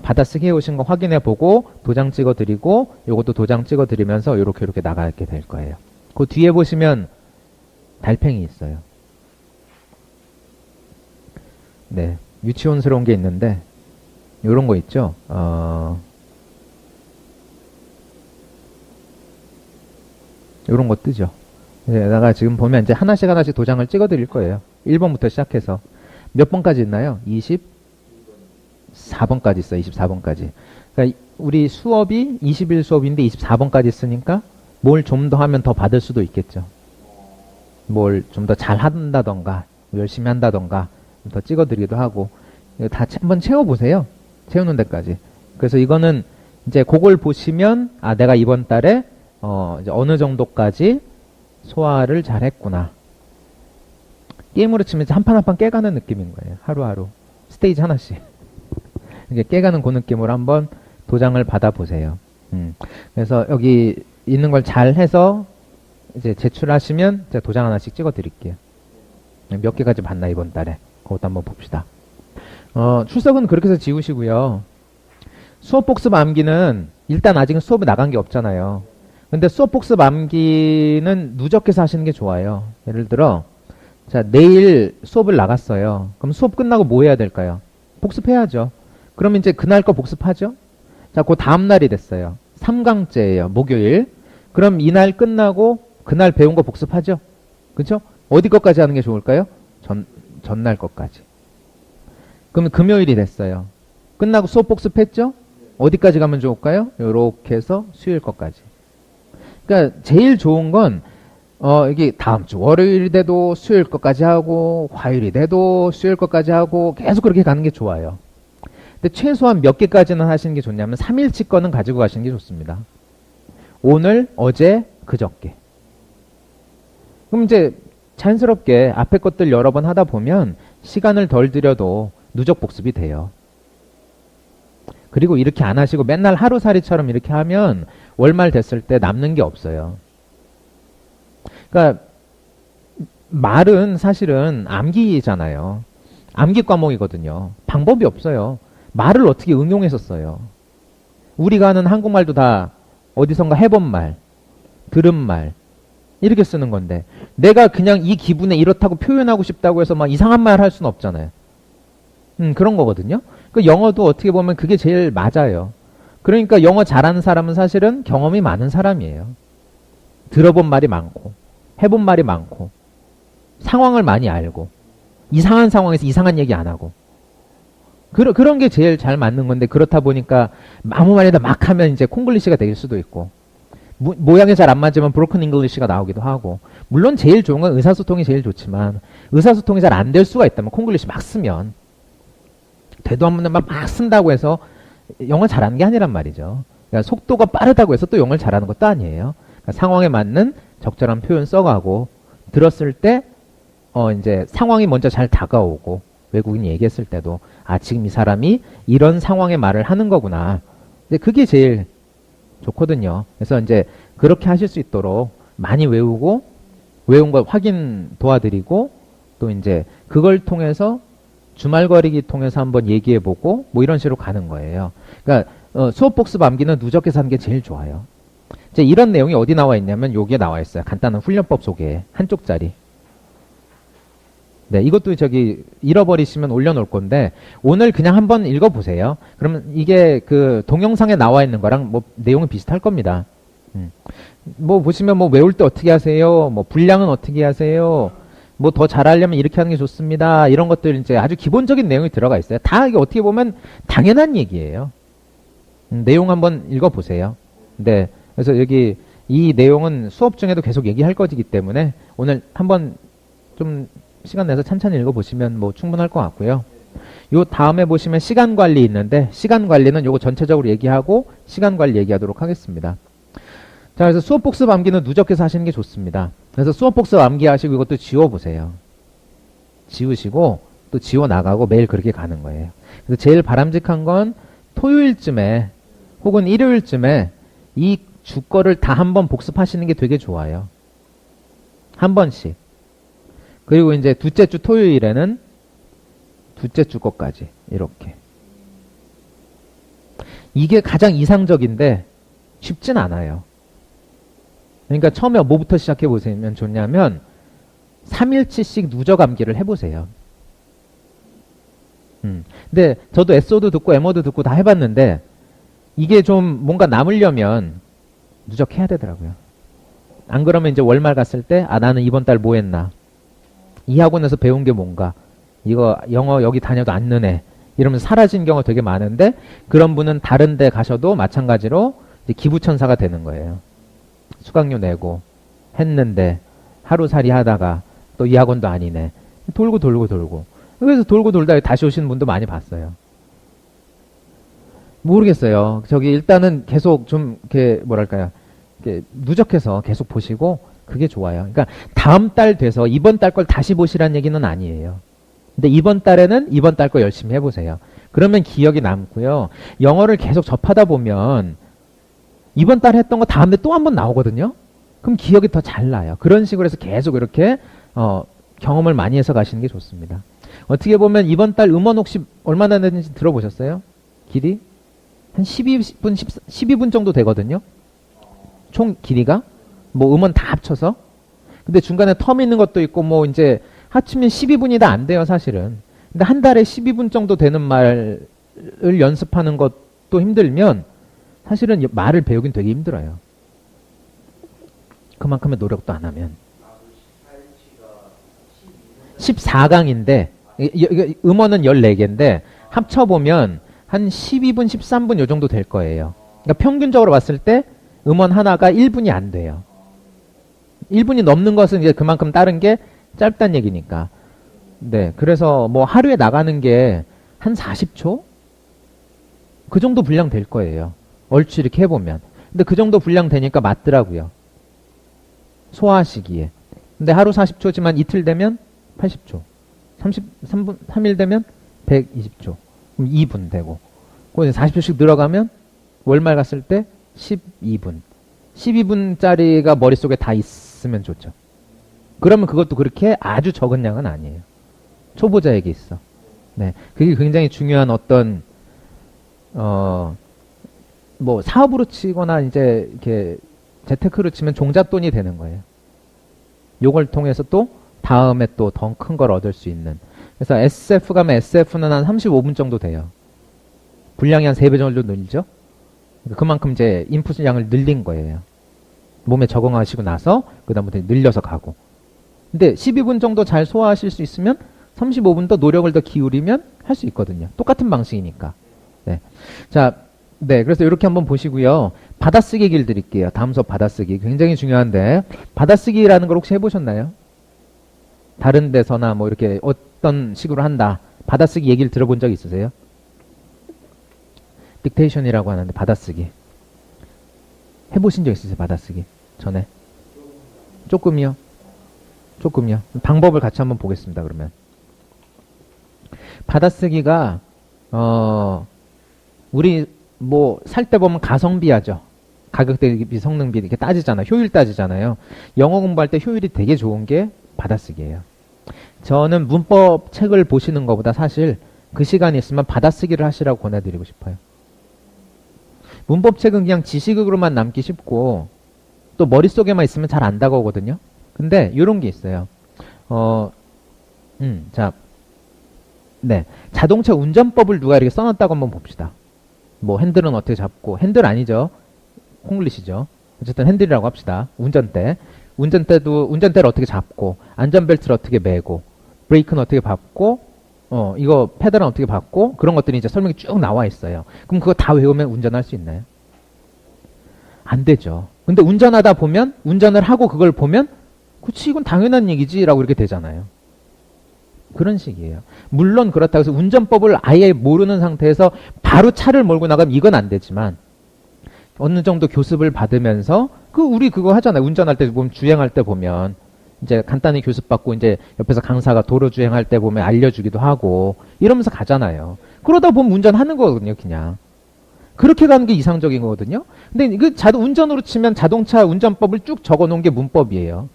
받아쓰기 해오신 거 확인해 보고 도장 찍어 드리고 요것도 도장 찍어 드리면서 요렇게 나가게 될 거예요. 그 뒤에 보시면 달팽이 있어요. 네, 유치원스러운 게 있는데 요런 거 있죠. 요런 거 뜨죠. 여기다가 지금 보면 이제 하나씩 도장을 찍어 드릴 거예요. 1번부터 시작해서 몇 번까지 있나요? 24번까지 있어요. 24번까지. 그러니까 우리 수업이 20일 수업인데 24번까지 있으니까 뭘 좀 더 하면 더 받을 수도 있겠죠. 뭘 좀 더 잘 한다던가 열심히 한다던가 더 찍어드리기도 하고 다 한번 채워보세요. 채우는 데까지. 그래서 이거는 이제 그걸 보시면 아 내가 이번 달에 이제 어느 정도까지 소화를 잘했구나. 게임으로 치면 한 판 한 판 깨가는 느낌인 거예요. 하루하루 스테이지 하나씩. 이게 깨가는 그 느낌으로 한번 도장을 받아보세요. 그래서 여기 있는 걸 잘 해서 이제 제출하시면 제가 도장 하나씩 찍어 드릴게요. 몇 개까지 받나 이번 달에. 그것도 한번 봅시다. 출석은 그렇게 해서 지우시고요. 수업 복습 암기는 일단 아직은 수업에 나간 게 없잖아요. 근데 수업 복습 암기는 누적해서 하시는 게 좋아요. 예를 들어 자 내일 수업을 나갔어요. 그럼 수업 끝나고 뭐 해야 될까요? 복습해야죠. 그럼 이제 그날 거 복습하죠. 자, 그 다음날이 됐어요. 3강째예요. 목요일. 그럼 이날 끝나고 그날 배운 거 복습하죠. 그렇죠? 어디 것까지 하는 게 좋을까요? 전날 것까지. 그럼 금요일이 됐어요. 끝나고 수업 복습했죠? 어디까지 가면 좋을까요? 요렇게 해서 수요일 것까지. 그러니까 제일 좋은 건 이게 다음 주 월요일이 돼도 수요일 것까지 하고 화요일이 돼도 수요일 것까지 하고 계속 그렇게 가는 게 좋아요. 근데 최소한 몇 개까지는 하시는 게 좋냐면 3일치 거는 가지고 가시는 게 좋습니다. 오늘, 어제, 그저께. 그럼 이제 자연스럽게 앞에 것들 여러 번 하다 보면 시간을 덜 들여도 누적 복습이 돼요. 그리고 이렇게 안 하시고 맨날 하루살이처럼 이렇게 하면 월말 됐을 때 남는 게 없어요. 그러니까 말은 사실은 암기잖아요. 암기 과목이거든요. 방법이 없어요. 말을 어떻게 응용해서 써요. 우리가 하는 한국말도 다 어디선가 해본 말, 들은 말 이렇게 쓰는 건데 내가 그냥 이 기분에 이렇다고 표현하고 싶다고 해서 막 이상한 말 할 수는 없잖아요. 그런 거거든요. 그 영어도 어떻게 보면 그게 제일 맞아요. 그러니까 영어 잘하는 사람은 사실은 경험이 많은 사람이에요. 들어본 말이 많고 해본 말이 많고 상황을 많이 알고 이상한 상황에서 이상한 얘기 안 하고 그런 게 제일 잘 맞는 건데, 그렇다 보니까 아무 말이나 막 하면 이제 콩글리시가 될 수도 있고, 모양이 잘 안 맞으면 브로큰 잉글리시가 나오기도 하고, 물론 제일 좋은 건 의사소통이 제일 좋지만, 의사소통이 잘 안 될 수가 있다면 콩글리시 막 쓰면, 되도 않는 말 막 쓴다고 해서 영어 잘하는 게 아니란 말이죠. 그러니까 속도가 빠르다고 해서 또 영어를 잘하는 것도 아니에요. 그러니까 상황에 맞는 적절한 표현 써가고, 들었을 때, 이제 상황이 먼저 잘 다가오고, 외국인이 얘기했을 때도, 아, 지금 이 사람이 이런 상황의 말을 하는 거구나. 근데 그게 제일 좋거든요. 그래서 이제 그렇게 하실 수 있도록 많이 외우고, 외운 걸 확인 도와드리고, 또 이제 그걸 통해서 주말거리기 통해서 한번 얘기해보고, 뭐 이런 식으로 가는 거예요. 그러니까, 수업 복습 암기는 누적해서 하는 게 제일 좋아요. 이제 이런 내용이 어디 나와 있냐면, 여기에 나와 있어요. 간단한 훈련법 소개. 한 쪽짜리. 네, 이것도 저기 잃어버리시면 올려놓을 건데 오늘 그냥 한번 읽어보세요. 그러면 이게 그 동영상에 나와 있는 거랑 뭐 내용이 비슷할 겁니다. 뭐 보시면 뭐 외울 때 어떻게 하세요? 뭐 분량은 어떻게 하세요? 뭐 더 잘하려면 이렇게 하는 게 좋습니다. 이런 것들 이제 아주 기본적인 내용이 들어가 있어요. 다 이게 어떻게 보면 당연한 얘기예요. 내용 한번 읽어보세요. 네, 그래서 여기 이 내용은 수업 중에도 계속 얘기할 거기 때문에 오늘 한번 좀 시간 내서 찬찬히 읽어보시면 뭐 충분할 것 같고요. 요 다음에 보시면 시간 관리 있는데 시간 관리는 요거 전체적으로 얘기하고 시간 관리 얘기하도록 하겠습니다. 자, 그래서 수업 복습 암기는 누적해서 하시는 게 좋습니다. 그래서 수업 복습 암기하시고 이것도 지워보세요. 지우시고 또 지워나가고 매일 그렇게 가는 거예요. 그래서 제일 바람직한 건 토요일쯤에 혹은 일요일쯤에 이 주거를 다 한번 복습하시는 게 되게 좋아요. 한 번씩. 그리고 이제 둘째 주 토요일에는 둘째 주 것까지 이렇게. 이게 가장 이상적인데 쉽진 않아요. 그러니까 처음에 뭐부터 시작해 보시면 좋냐면 3일치씩 누적 암기를 해보세요. 근데 저도 SO도 듣고 MO도 듣고 다 해봤는데 이게 좀 뭔가 남으려면 누적해야 되더라고요. 안 그러면 이제 월말 갔을 때 아, 나는 이번 달 뭐 했나, 이 학원에서 배운 게 뭔가, 이거 영어 여기 다녀도 안 느네 이러면서 사라진 경우가 되게 많은데 그런 분은 다른 데 가셔도 마찬가지로 이제 기부천사가 되는 거예요. 수강료 내고 했는데 하루살이 하다가 또 이 학원도 아니네. 돌고 그래서 돌고 돌다 다시 오시는 분도 많이 봤어요. 모르겠어요. 저기 일단은 계속 좀 이렇게 뭐랄까요, 이렇게 누적해서 계속 보시고 그게 좋아요. 그러니까 다음 달 돼서 이번 달 걸 다시 보시라는 얘기는 아니에요. 근데 이번 달에는 이번 달 거 열심히 해보세요. 그러면 기억이 남고요. 영어를 계속 접하다 보면 이번 달 했던 거 다음에 또 한 번 나오거든요. 그럼 기억이 더 잘 나요. 그런 식으로 해서 계속 이렇게 경험을 많이 해서 가시는 게 좋습니다. 어떻게 보면 이번 달 음원 혹시 얼마나 되는지 들어보셨어요? 길이? 한 12분 정도 되거든요. 총 길이가. 뭐 음원 다 합쳐서. 근데 중간에 텀 있는 것도 있고 뭐 이제 합치면 12분이 다 안 돼요, 사실은. 근데 한 달에 12분 정도 되는 말을 연습하는 것도 힘들면 사실은 말을 배우긴 되게 힘들어요. 그만큼의 노력도 안 하면. 14강인데 음원은 14개인데 합쳐보면 한 12분, 13분 요 정도 될 거예요. 그러니까 평균적으로 봤을 때 음원 하나가 1분이 안 돼요. 1분이 넘는 것은 이제 그만큼 다른 게 짧다는 얘기니까. 네, 그래서 뭐 하루에 나가는 게 한 40초? 그 정도 분량 될 거예요. 얼추 이렇게 해보면. 근데 그 정도 분량 되니까 맞더라고요. 소화하시기에. 근데 하루 40초지만 이틀 되면 80초. 3일 되면 120초. 그럼 2분 되고. 그거 이제 40초씩 늘어가면 월말 갔을 때 12분. 12분짜리가 머릿속에 다 있으면 좋죠. 그러면 그것도 그렇게 아주 적은 양은 아니에요. 초보자에게 있어. 네. 그게 굉장히 중요한 어떤, 뭐, 사업으로 치거나 이제 이렇게 재테크로 치면 종잣돈이 되는 거예요. 요걸 통해서 또 다음에 또 더 큰 걸 얻을 수 있는. 그래서 SF 가면 SF는 한 35분 정도 돼요. 분량이 한 3배 정도 늘죠? 그만큼 이제 인풋 양을 늘린 거예요. 몸에 적응하시고 나서 그다음부터 늘려서 가고. 근데 12분 정도 잘 소화하실 수 있으면 35분 더 노력을 더 기울이면 할 수 있거든요. 똑같은 방식이니까. 네. 자, 네. 그래서 이렇게 한번 보시고요. 받아쓰기 얘기를 드릴게요. 다음 수업 받아쓰기. 굉장히 중요한데, 받아쓰기라는 걸 혹시 해보셨나요? 다른 데서나 뭐 이렇게 어떤 식으로 한다. 받아쓰기 얘기를 들어본 적 있으세요? 딕테이션이라고 하는데, 받아쓰기. 해보신 적 있으세요? 받아쓰기. 전에? 조금이요? 조금이요. 방법을 같이 한번 보겠습니다, 그러면. 받아쓰기가, 우리 뭐 살 때 보면 가성비 하죠. 가격 대비 성능비 이렇게 따지잖아요. 효율 따지잖아요. 영어 공부할 때 효율이 되게 좋은 게 받아쓰기예요. 저는 문법 책을 보시는 것보다 사실 그 시간이 있으면 받아쓰기를 하시라고 권해드리고 싶어요. 문법 책은 그냥 지식으로만 남기 쉽고 또 머릿속에만 있으면 잘 안 다가오거든요. 근데 이런 게 있어요. 자, 네. 자동차 운전법을 누가 이렇게 써놨다고 한번 봅시다. 뭐 핸들은 어떻게 잡고, 핸들 아니죠. 콩글리시죠. 어쨌든 핸들이라고 합시다. 운전대를 어떻게 잡고, 안전벨트를 어떻게 매고, 브레이크는 어떻게 밟고, 이거 페달은 어떻게 밟고, 그런 것들이 이제 설명이 쭉 나와 있어요. 그럼 그거 다 외우면 운전할 수 있나요? 안 되죠. 근데 운전하다 보면, 운전을 하고 그걸 보면, 그치, 이건 당연한 얘기지, 라고 이렇게 되잖아요. 그런 식이에요. 물론 그렇다고 해서 운전법을 아예 모르는 상태에서 바로 차를 몰고 나가면 이건 안 되지만, 어느 정도 교습을 받으면서, 우리 그거 하잖아요. 운전할 때 보면, 주행할 때 보면, 이제 간단히 교습받고, 이제 옆에서 강사가 도로 주행할 때 보면 알려주기도 하고, 이러면서 가잖아요. 그러다 보면 운전하는 거거든요, 그냥. 그렇게 가는 게 이상적인 거거든요. 근데 운전으로 치면 자동차 운전법을 쭉 적어 놓은 게 문법이에요.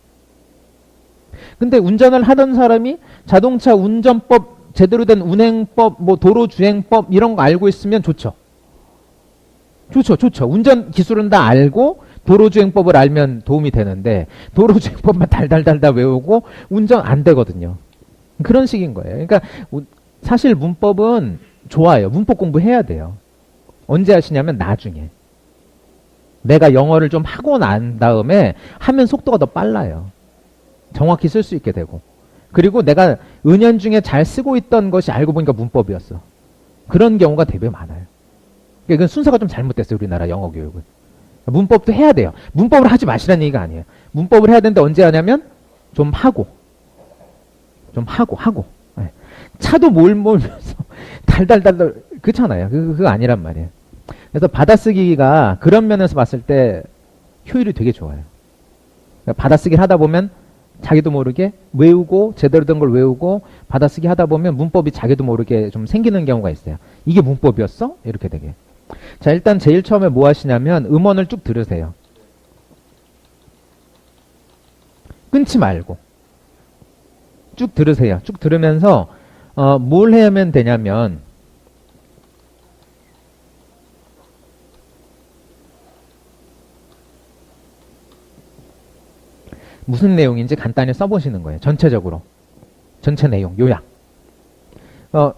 근데 운전을 하던 사람이 자동차 운전법, 제대로 된 운행법, 뭐 도로주행법 이런 거 알고 있으면 좋죠. 좋죠. 운전 기술은 다 알고 도로주행법을 알면 도움이 되는데 도로주행법만 달달달달 외우고 운전 안 되거든요. 그런 식인 거예요. 그러니까 사실 문법은 좋아요. 문법 공부해야 돼요. 언제 하시냐면 나중에. 내가 영어를 좀 하고 난 다음에 하면 속도가 더 빨라요. 정확히 쓸 수 있게 되고. 그리고 내가 은연중에 잘 쓰고 있던 것이 알고 보니까 문법이었어. 그런 경우가 되게 많아요. 그러니까 순서가 좀 잘못됐어요. 우리나라 영어 교육은. 문법도 해야 돼요. 문법을 하지 마시라는 얘기가 아니에요. 문법을 해야 되는데 언제 하냐면 좀 하고. 네. 차도 몰면서 달달달달 그렇잖아요. 그거 아니란 말이에요. 그래서 받아쓰기가 그런 면에서 봤을 때 효율이 되게 좋아요. 그러니까 받아쓰기를 하다 보면 자기도 모르게 외우고 제대로 된 걸 외우고 받아쓰기 하다 보면 문법이 자기도 모르게 좀 생기는 경우가 있어요. 이게 문법이었어? 이렇게 되게. 자, 일단 제일 처음에 뭐 하시냐면 음원을 쭉 들으세요. 끊지 말고 쭉 들으세요. 쭉 들으면서 뭘 하면 되냐면 무슨 내용인지 간단히 써보시는 거예요. 전체적으로. 전체 내용, 요약.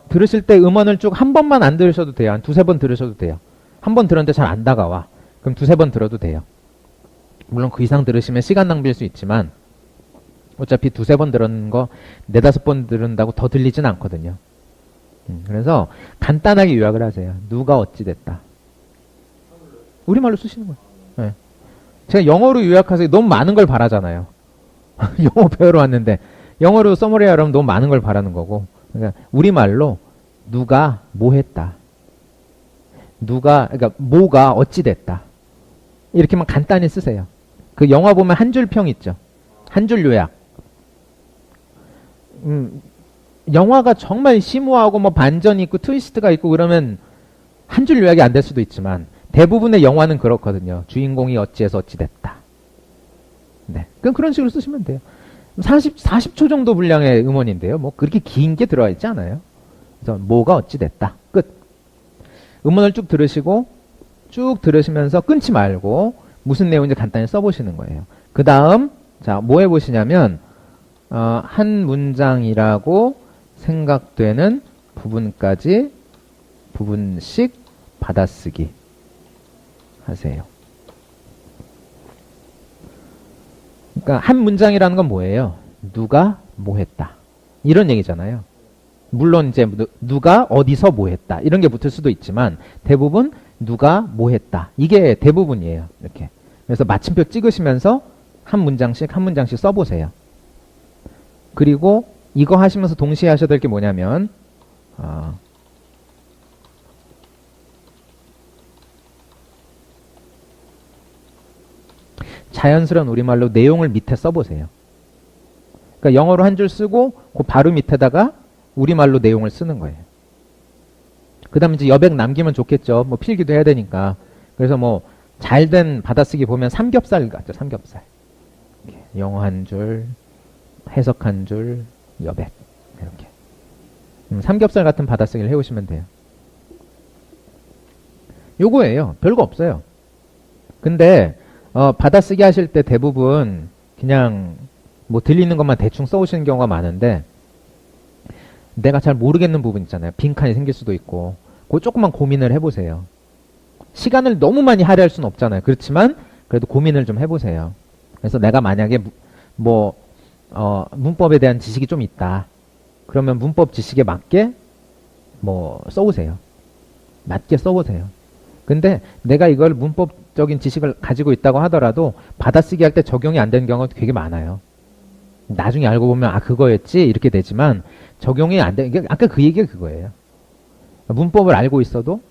들으실 때 음원을 쭉 한 번만 안 들으셔도 돼요. 한 두세 번 들으셔도 돼요. 한 번 들었는데 잘 안 다가와. 그럼 두세 번 들어도 돼요. 물론 그 이상 들으시면 시간 낭비일 수 있지만 어차피 두세 번 들은 거 네다섯 번 들은다고 더 들리진 않거든요. 그래서 간단하게 요약을 하세요. 누가 어찌 됐다. 우리말로 쓰시는 거예요. 네. 제가 영어로 요약하세요. 너무 많은 걸 바라잖아요. 영어 배우러 왔는데 영어로 서머리하려면 너무 많은 걸 바라는 거고. 그러니까 우리말로 누가 뭐 했다. 그러니까 뭐가 어찌 됐다. 이렇게만 간단히 쓰세요. 그 영화 보면 한 줄 평 있죠. 한 줄 요약. 영화가 정말 심오하고 뭐 반전이 있고 트위스트가 있고 그러면 한 줄 요약이 안 될 수도 있지만 대부분의 영화는 그렇거든요. 주인공이 어찌해서 어찌 됐다. 네. 그럼 그런 식으로 쓰시면 돼요. 40초 정도 분량의 음원인데요. 뭐 그렇게 긴 게 들어가 있지 않아요. 그래서 뭐가 어찌 됐다. 끝. 음원을 쭉 들으시고 쭉 들으시면서 끊지 말고 무슨 내용인지 간단히 써보시는 거예요. 그 다음 자, 뭐 해보시냐면 한 문장이라고 생각되는 부분씩 받아쓰기 하세요. 그러니까 한 문장이라는 건 뭐예요? 누가 뭐 했다. 이런 얘기잖아요. 물론 이제 누가 어디서 뭐 했다. 이런 게 붙을 수도 있지만 대부분 누가 뭐 했다. 이게 대부분이에요. 이렇게. 그래서 마침표 찍으시면서 한 문장씩 써보세요. 그리고 이거 하시면서 동시에 하셔야 될 게 뭐냐면, 자연스러운 우리말로 내용을 밑에 써보세요. 그러니까 영어로 한 줄 쓰고 그 바로 밑에다가 우리말로 내용을 쓰는 거예요. 그 다음에 이제 여백 남기면 좋겠죠. 뭐 필기도 해야 되니까. 그래서 뭐 잘된 받아쓰기 보면 삼겹살 같죠. 삼겹살. 영어 한 줄, 해석 한 줄, 여백. 이렇게. 삼겹살 같은 받아쓰기를 해오시면 돼요. 요거예요. 별거 없어요. 근데 받아쓰기 하실 때 대부분 그냥 뭐 들리는 것만 대충 써오시는 경우가 많은데 내가 잘 모르겠는 부분 있잖아요. 빈칸이 생길 수도 있고 그거 조금만 고민을 해보세요. 시간을 너무 많이 할애할 수는 없잖아요. 그렇지만 그래도 고민을 좀 해보세요. 그래서 내가 만약에 문법에 대한 지식이 좀 있다. 그러면 문법 지식에 맞게 뭐 써오세요. 맞게 써보세요. 근데 내가 이걸 문법적인 지식을 가지고 있다고 하더라도 받아쓰기 할 때 적용이 안 되는 경우가 되게 많아요. 나중에 알고 보면 아 그거였지 이렇게 되지만 적용이 안 되는 게 아까 그 얘기가 그거예요. 문법을 알고 있어도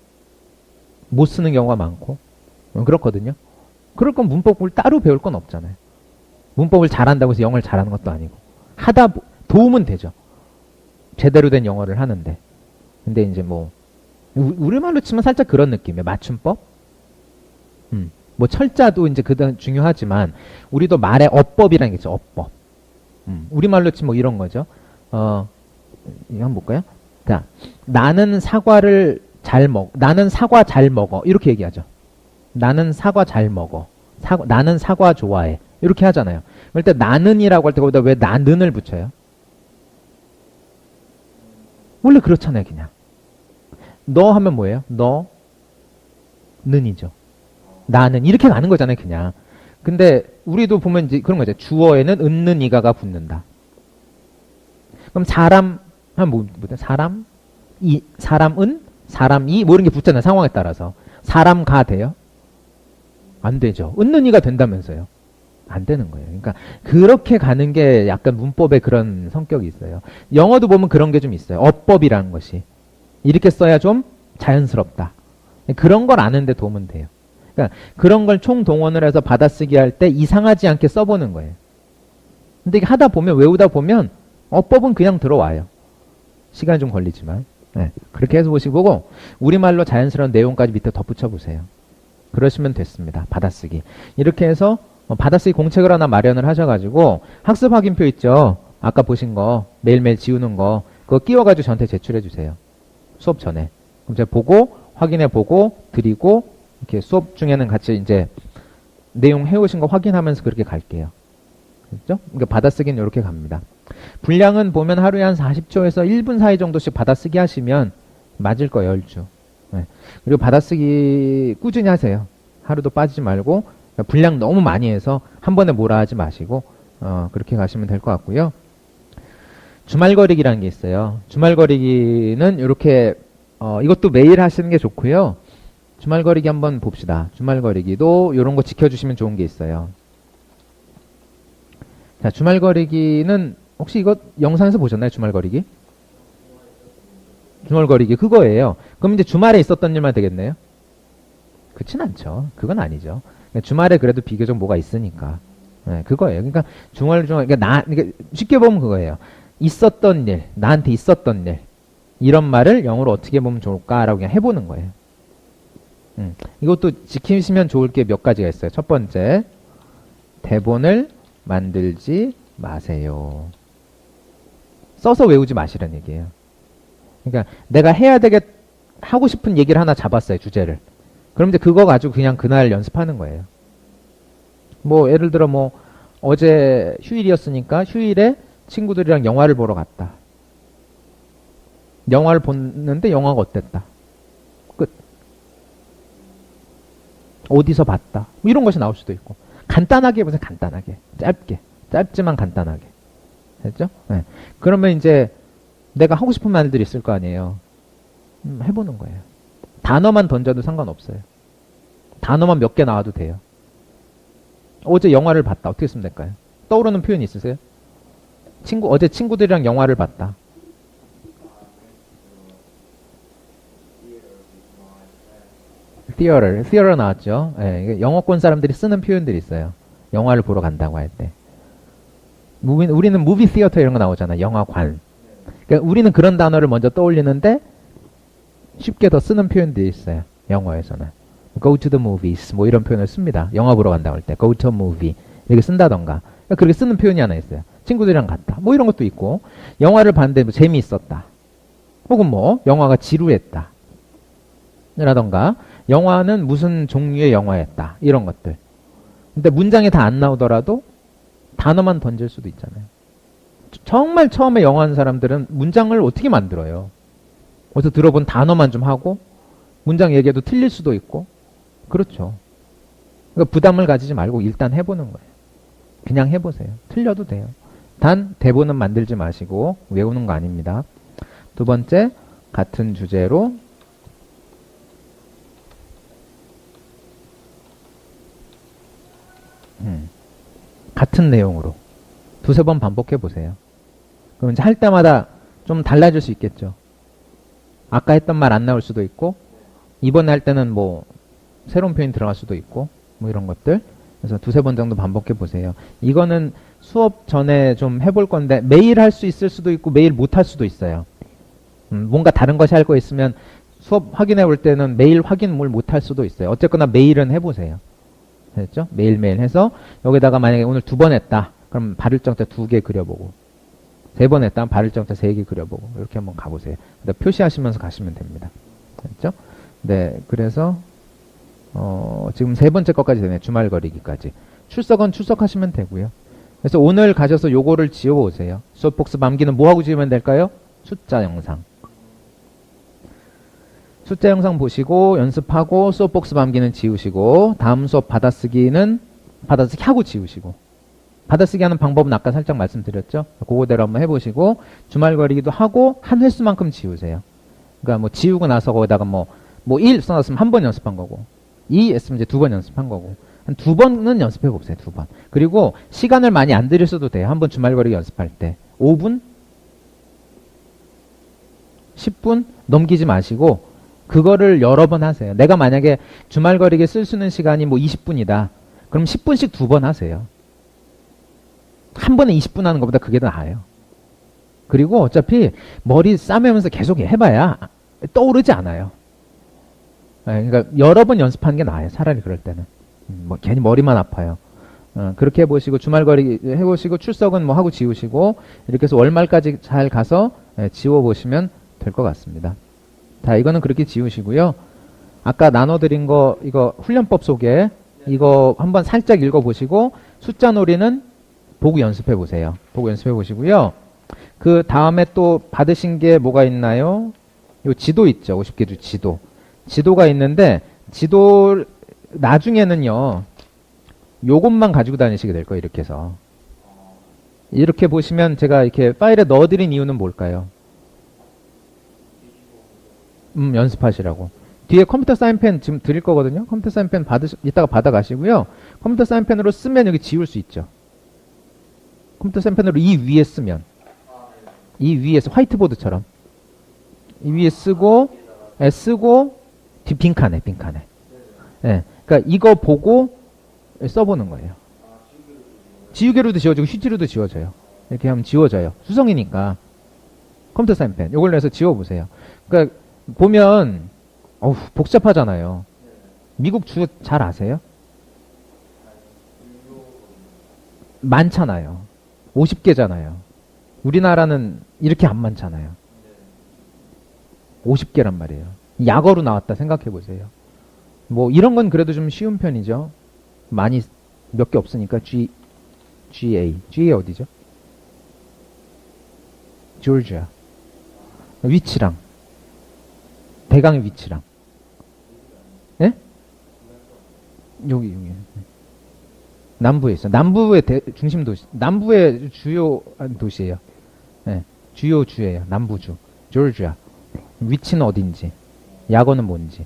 못 쓰는 경우가 많고 그렇거든요. 그럴 건 문법을 따로 배울 건 없잖아요. 문법을 잘한다고 해서 영어를 잘하는 것도 아니고 도움은 되죠. 제대로 된 영어를 하는데. 근데 이제 뭐 우리말로 치면 살짝 그런 느낌이에요. 맞춤법? 뭐 철자도 이제 그다음 중요하지만 우리도 말의 어법이라는 게 있죠. 어법. 우리말로 치면 뭐 이런 거죠. 이거 한번 볼까요? 자, 나는 사과 잘 먹어. 이렇게 얘기하죠. 나는 사과 잘 먹어. 나는 사과 좋아해. 이렇게 하잖아요. 그럴 때 나는이라고 할 때 거기다 왜 나는을 붙여요? 원래 그렇잖아요, 그냥. 너 하면 뭐예요? 너는이죠. 나는 이렇게 가는 거잖아요, 그냥. 근데 우리도 보면 이제 그런 거죠. 주어에는 은는 이가가 붙는다. 그럼 사람 하면 뭐죠? 사람은 사람이 뭐 이런 게 붙잖아요. 상황에 따라서. 사람가 돼요? 안 되죠. 은는 이가 된다면서요. 안 되는 거예요. 그러니까 그렇게 가는 게 약간 문법의 그런 성격이 있어요. 영어도 보면 그런 게 좀 있어요. 어법이라는 것이. 이렇게 써야 좀 자연스럽다. 그런 걸 아는데 도움은 돼요. 그러니까 그런 걸 총동원을 해서 받아쓰기 할 때 이상하지 않게 써보는 거예요. 근데 이게 하다 보면 외우다 보면 어법은 그냥 들어와요. 시간이 좀 걸리지만. 네, 그렇게 해서 보시고 우리말로 자연스러운 내용까지 밑에 덧붙여 보세요. 그러시면 됐습니다. 받아쓰기. 이렇게 해서 받아쓰기 공책을 하나 마련을 하셔가지고 학습 확인표 있죠. 아까 보신 거 매일매일 지우는 거 그거 끼워가지고 저한테 제출해 주세요. 수업 전에. 그럼 제가 보고 확인해 보고 드리고 이렇게 수업 중에는 같이 이제 내용 해오신 거 확인하면서 그렇게 갈게요. 그렇죠? 그러니까 받아쓰기는 이렇게 갑니다. 분량은 보면 하루에 한 40초에서 1분 사이 정도씩 받아쓰기 하시면 맞을 거예요. 10주. 네. 그리고 받아쓰기 꾸준히 하세요. 하루도 빠지지 말고 분량 너무 많이 해서 한 번에 몰아 하지 마시고 그렇게 가시면 될 것 같고요. 주말거리기라는 게 있어요. 주말거리기는 이렇게 이것도 매일 하시는 게 좋고요. 주말거리기 한번 봅시다. 주말거리기도 이런 거 지켜주시면 좋은 게 있어요. 자, 주말거리기는 혹시 이거 영상에서 보셨나요? 주말거리기? 주말거리기 그거예요. 그럼 이제 주말에 있었던 일만 되겠네요? 그렇진 않죠. 그건 아니죠. 주말에 그래도 비교적 뭐가 있으니까. 네, 그거예요. 그러니까 그러니까 쉽게 보면 그거예요. 있었던 일, 나한테 있었던 일. 이런 말을 영어로 어떻게 보면 좋을까라고 그냥 해보는 거예요. 이것도 지키시면 좋을 게 몇 가지가 있어요. 첫 번째, 대본을 만들지 마세요. 써서 외우지 마시라는 얘기예요. 그러니까 내가 하고 싶은 얘기를 하나 잡았어요. 주제를. 그럼 이제 그거 가지고 그냥 그날 연습하는 거예요. 뭐 예를 들어 뭐 어제 휴일이었으니까 휴일에 친구들이랑 영화를 보러 갔다. 영화를 봤는데 영화가 어땠다. 끝. 어디서 봤다. 뭐 이런 것이 나올 수도 있고. 간단하게 해보세요. 간단하게. 짧게. 짧지만 간단하게. 됐죠? 네. 그러면 이제 내가 하고 싶은 말들이 있을 거 아니에요. 해보는 거예요. 단어만 던져도 상관없어요. 단어만 몇 개 나와도 돼요. 어제 영화를 봤다. 어떻게 쓰면 될까요? 떠오르는 표현 있으세요? 어제 친구들이랑 영화를 봤다. theater 나왔죠. 예, 영어권 사람들이 쓰는 표현들이 있어요. 영화를 보러 간다고 할 때. 우리는 movie theater 이런 거 나오잖아. 영화관. 그러니까 우리는 그런 단어를 먼저 떠올리는데 쉽게 더 쓰는 표현들이 있어요. 영어에서는. go to the movies 뭐 이런 표현을 씁니다. 영화 보러 간다고 할 때. go to a movie 이렇게 쓴다던가. 그러니까 그렇게 쓰는 표현이 하나 있어요. 친구들이랑 갔다. 뭐 이런 것도 있고 영화를 봤는데 뭐 재미있었다. 혹은 뭐 영화가 지루했다. 라던가 영화는 무슨 종류의 영화였다. 이런 것들. 근데 문장이 다 안 나오더라도 단어만 던질 수도 있잖아요. 정말 처음에 영어 하는 사람들은 문장을 어떻게 만들어요? 어디서 들어본 단어만 좀 하고 문장 얘기해도 틀릴 수도 있고 그렇죠. 그러니까 부담을 가지지 말고 일단 해보는 거예요. 그냥 해보세요. 틀려도 돼요. 단 대본은 만들지 마시고 외우는 거 아닙니다. 두 번째, 같은 주제로 같은 내용으로 두세 번 반복해 보세요. 그럼 이제 할 때마다 좀 달라질 수 있겠죠. 아까 했던 말 안 나올 수도 있고 이번에 할 때는 뭐 새로운 표현이 들어갈 수도 있고 뭐 이런 것들. 그래서 두세 번 정도 반복해 보세요. 이거는 수업 전에 좀 해볼 건데 매일 할 수 있을 수도 있고 매일 못 할 수도 있어요. 뭔가 다른 것이 할 거 있으면 수업 확인해 볼 때는 매일 확인을 못 할 수도 있어요. 어쨌거나 매일은 해보세요. 됐죠? 매일매일 해서 여기다가 만약에 오늘 2번 했다. 그럼 발을정자 2개 그려보고 3번 했다. 발을정자 3개 그려보고 이렇게 한번 가보세요. 표시하시면서 가시면 됩니다. 됐죠? 네, 그래서 지금 세 번째 것까지 되네. 주말거리기까지. 출석은 출석하시면 되고요. 그래서 오늘 가셔서 요거를 지워오세요. 수업 복습 암기는 뭐하고 지우면 될까요? 숫자 영상. 숫자 영상 보시고 연습하고 수업 복습 암기는 지우시고 다음 수업 받아쓰기는 받아쓰기 하고 지우시고 받아쓰기 하는 방법은 아까 살짝 말씀드렸죠. 그거대로 한번 해보시고 주말거리기도 하고 한 횟수만큼 지우세요. 그러니까 뭐 지우고 나서 거기다가 뭐 1 써놨으면 한 번 연습한 거고 2 했으면 이제 2번 연습한 거고 한 2번은 연습해 보세요. 2번. 그리고 시간을 많이 안 들이셔도 돼요. 한 번 주말거리기 연습할 때 5분 10분 넘기지 마시고 그거를 여러 번 하세요. 내가 만약에 주말거리기 쓸 수 있는 시간이 뭐 20분이다. 그럼 10분씩 2번 하세요. 한 번에 20분 하는 것보다 그게 더 나아요. 그리고 어차피 머리 싸매면서 계속 해봐야 떠오르지 않아요. 그러니까 여러 번 연습하는 게 나아요. 차라리 그럴 때는. 뭐 괜히 머리만 아파요. 그렇게 해보시고 주말거리기 해보시고 출석은 뭐 하고 지우시고 이렇게 해서 월말까지 잘 가서 지워보시면 될 것 같습니다. 자, 이거는 그렇게 지우시고요. 아까 나눠드린 거 이거 훈련법 소개 이거 한번 살짝 읽어보시고 숫자 놀이는 보고 연습해 보세요. 보고 연습해 보시고요. 그 다음에 또 받으신 게 뭐가 있나요? 요 지도 있죠. 50개 지도. 지도가 있는데 지도 나중에는요. 요것만 가지고 다니시게 될 거예요. 이렇게 해서. 이렇게 보시면 제가 이렇게 파일에 넣어드린 이유는 뭘까요? 연습하시라고. 뒤에 컴퓨터 사인펜 지금 드릴 거거든요. 컴퓨터 사인펜 이따가 받아가시고요. 컴퓨터 사인펜으로 쓰면 여기 지울 수 있죠. 컴퓨터 사인펜으로 이 위에 쓰면 이 위에서 화이트보드처럼 이 위에 쓰고 빈칸에 예, 그러니까 이거 보고 써보는 거예요. 지우개로도 지워지고 휴지로도 지워져요. 이렇게 하면 지워져요. 수성이니까 컴퓨터 사인펜 이걸로 해서 지워보세요. 그러니까 보면 복잡하잖아요. 미국 주요 잘 아세요? 많잖아요. 50개잖아요. 우리나라는 이렇게 안 많잖아요. 50개란 말이에요. 약어로 나왔다 생각해 보세요. 뭐 이런 건 그래도 좀 쉬운 편이죠. 많이 몇 개 없으니까 GA 어디죠? 조지아. 위치랑 대강의 위치랑 예? 여기 남부에 있어. 남부의 중심 도시, 남부의 주요 도시예요. 예. 주요 주예요. 남부주. 조지아. 위치는 어딘지. 약어는 뭔지.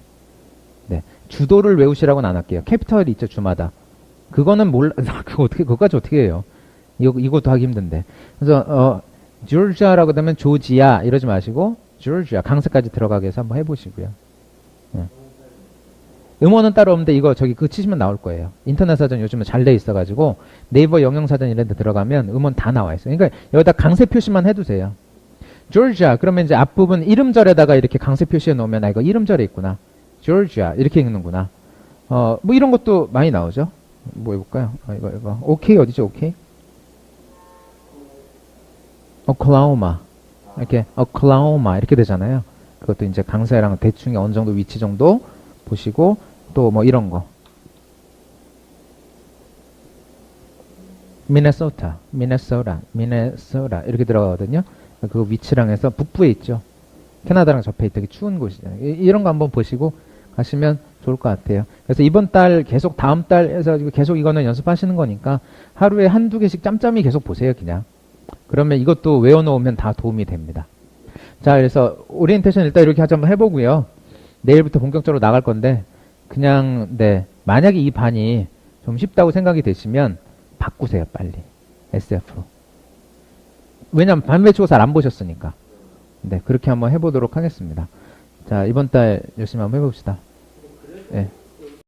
네. 주도를 외우시라고는 안 할게요. 캐피털이 있죠, 주마다. 그거는 몰라, 그거까지 어떻게 해요? 이것도 하기 힘든데. 그래서, 조지아라고 되면 조지아, 이러지 마시고, 조지아, 강세까지 들어가게 해서 한번 해보시고요. 네. 음원은 따로 없는데 이거 그거 치시면 나올 거예요. 인터넷 사전 요즘은 잘 돼 있어가지고 네이버 영영사전 이런 데 들어가면 음원 다 나와 있어요. 그러니까 여기다 강세 표시만 해두세요. 조지아 그러면 이제 앞부분 이름절에다가 이렇게 강세 표시해 놓으면 이거 이름절에 있구나. 조지아 이렇게 읽는구나. 뭐 이런 것도 많이 나오죠. 뭐 해볼까요? 이거 오케이 어디죠? 오케이? 오클라호마 이렇게 오클라호마 이렇게 되잖아요. 그것도 이제 강세랑 대충 어느 정도 위치 정도 보시고 또 뭐 이런 거 미네소타 이렇게 들어가거든요. 그 위치랑 해서 북부에 있죠. 캐나다랑 접해 있 되게 추운 곳이잖아요. 이런 거 한번 보시고 가시면 좋을 것 같아요. 그래서 이번 달 계속 다음 달에서 계속 이거는 연습하시는 거니까 하루에 한두 개씩 짬짬이 계속 보세요. 그냥 그러면 이것도 외워놓으면 다 도움이 됩니다. 자, 그래서 오리엔테이션 일단 이렇게 한번 해보고요. 내일부터 본격적으로 나갈 건데 그냥 네 만약에 이 반이 좀 쉽다고 생각이 되시면 바꾸세요 빨리 SF로. 왜냐면 반 외치고 잘 안 보셨으니까. 네 그렇게 한번 해보도록 하겠습니다. 자 이번 달 열심히 한번 해봅시다. 네.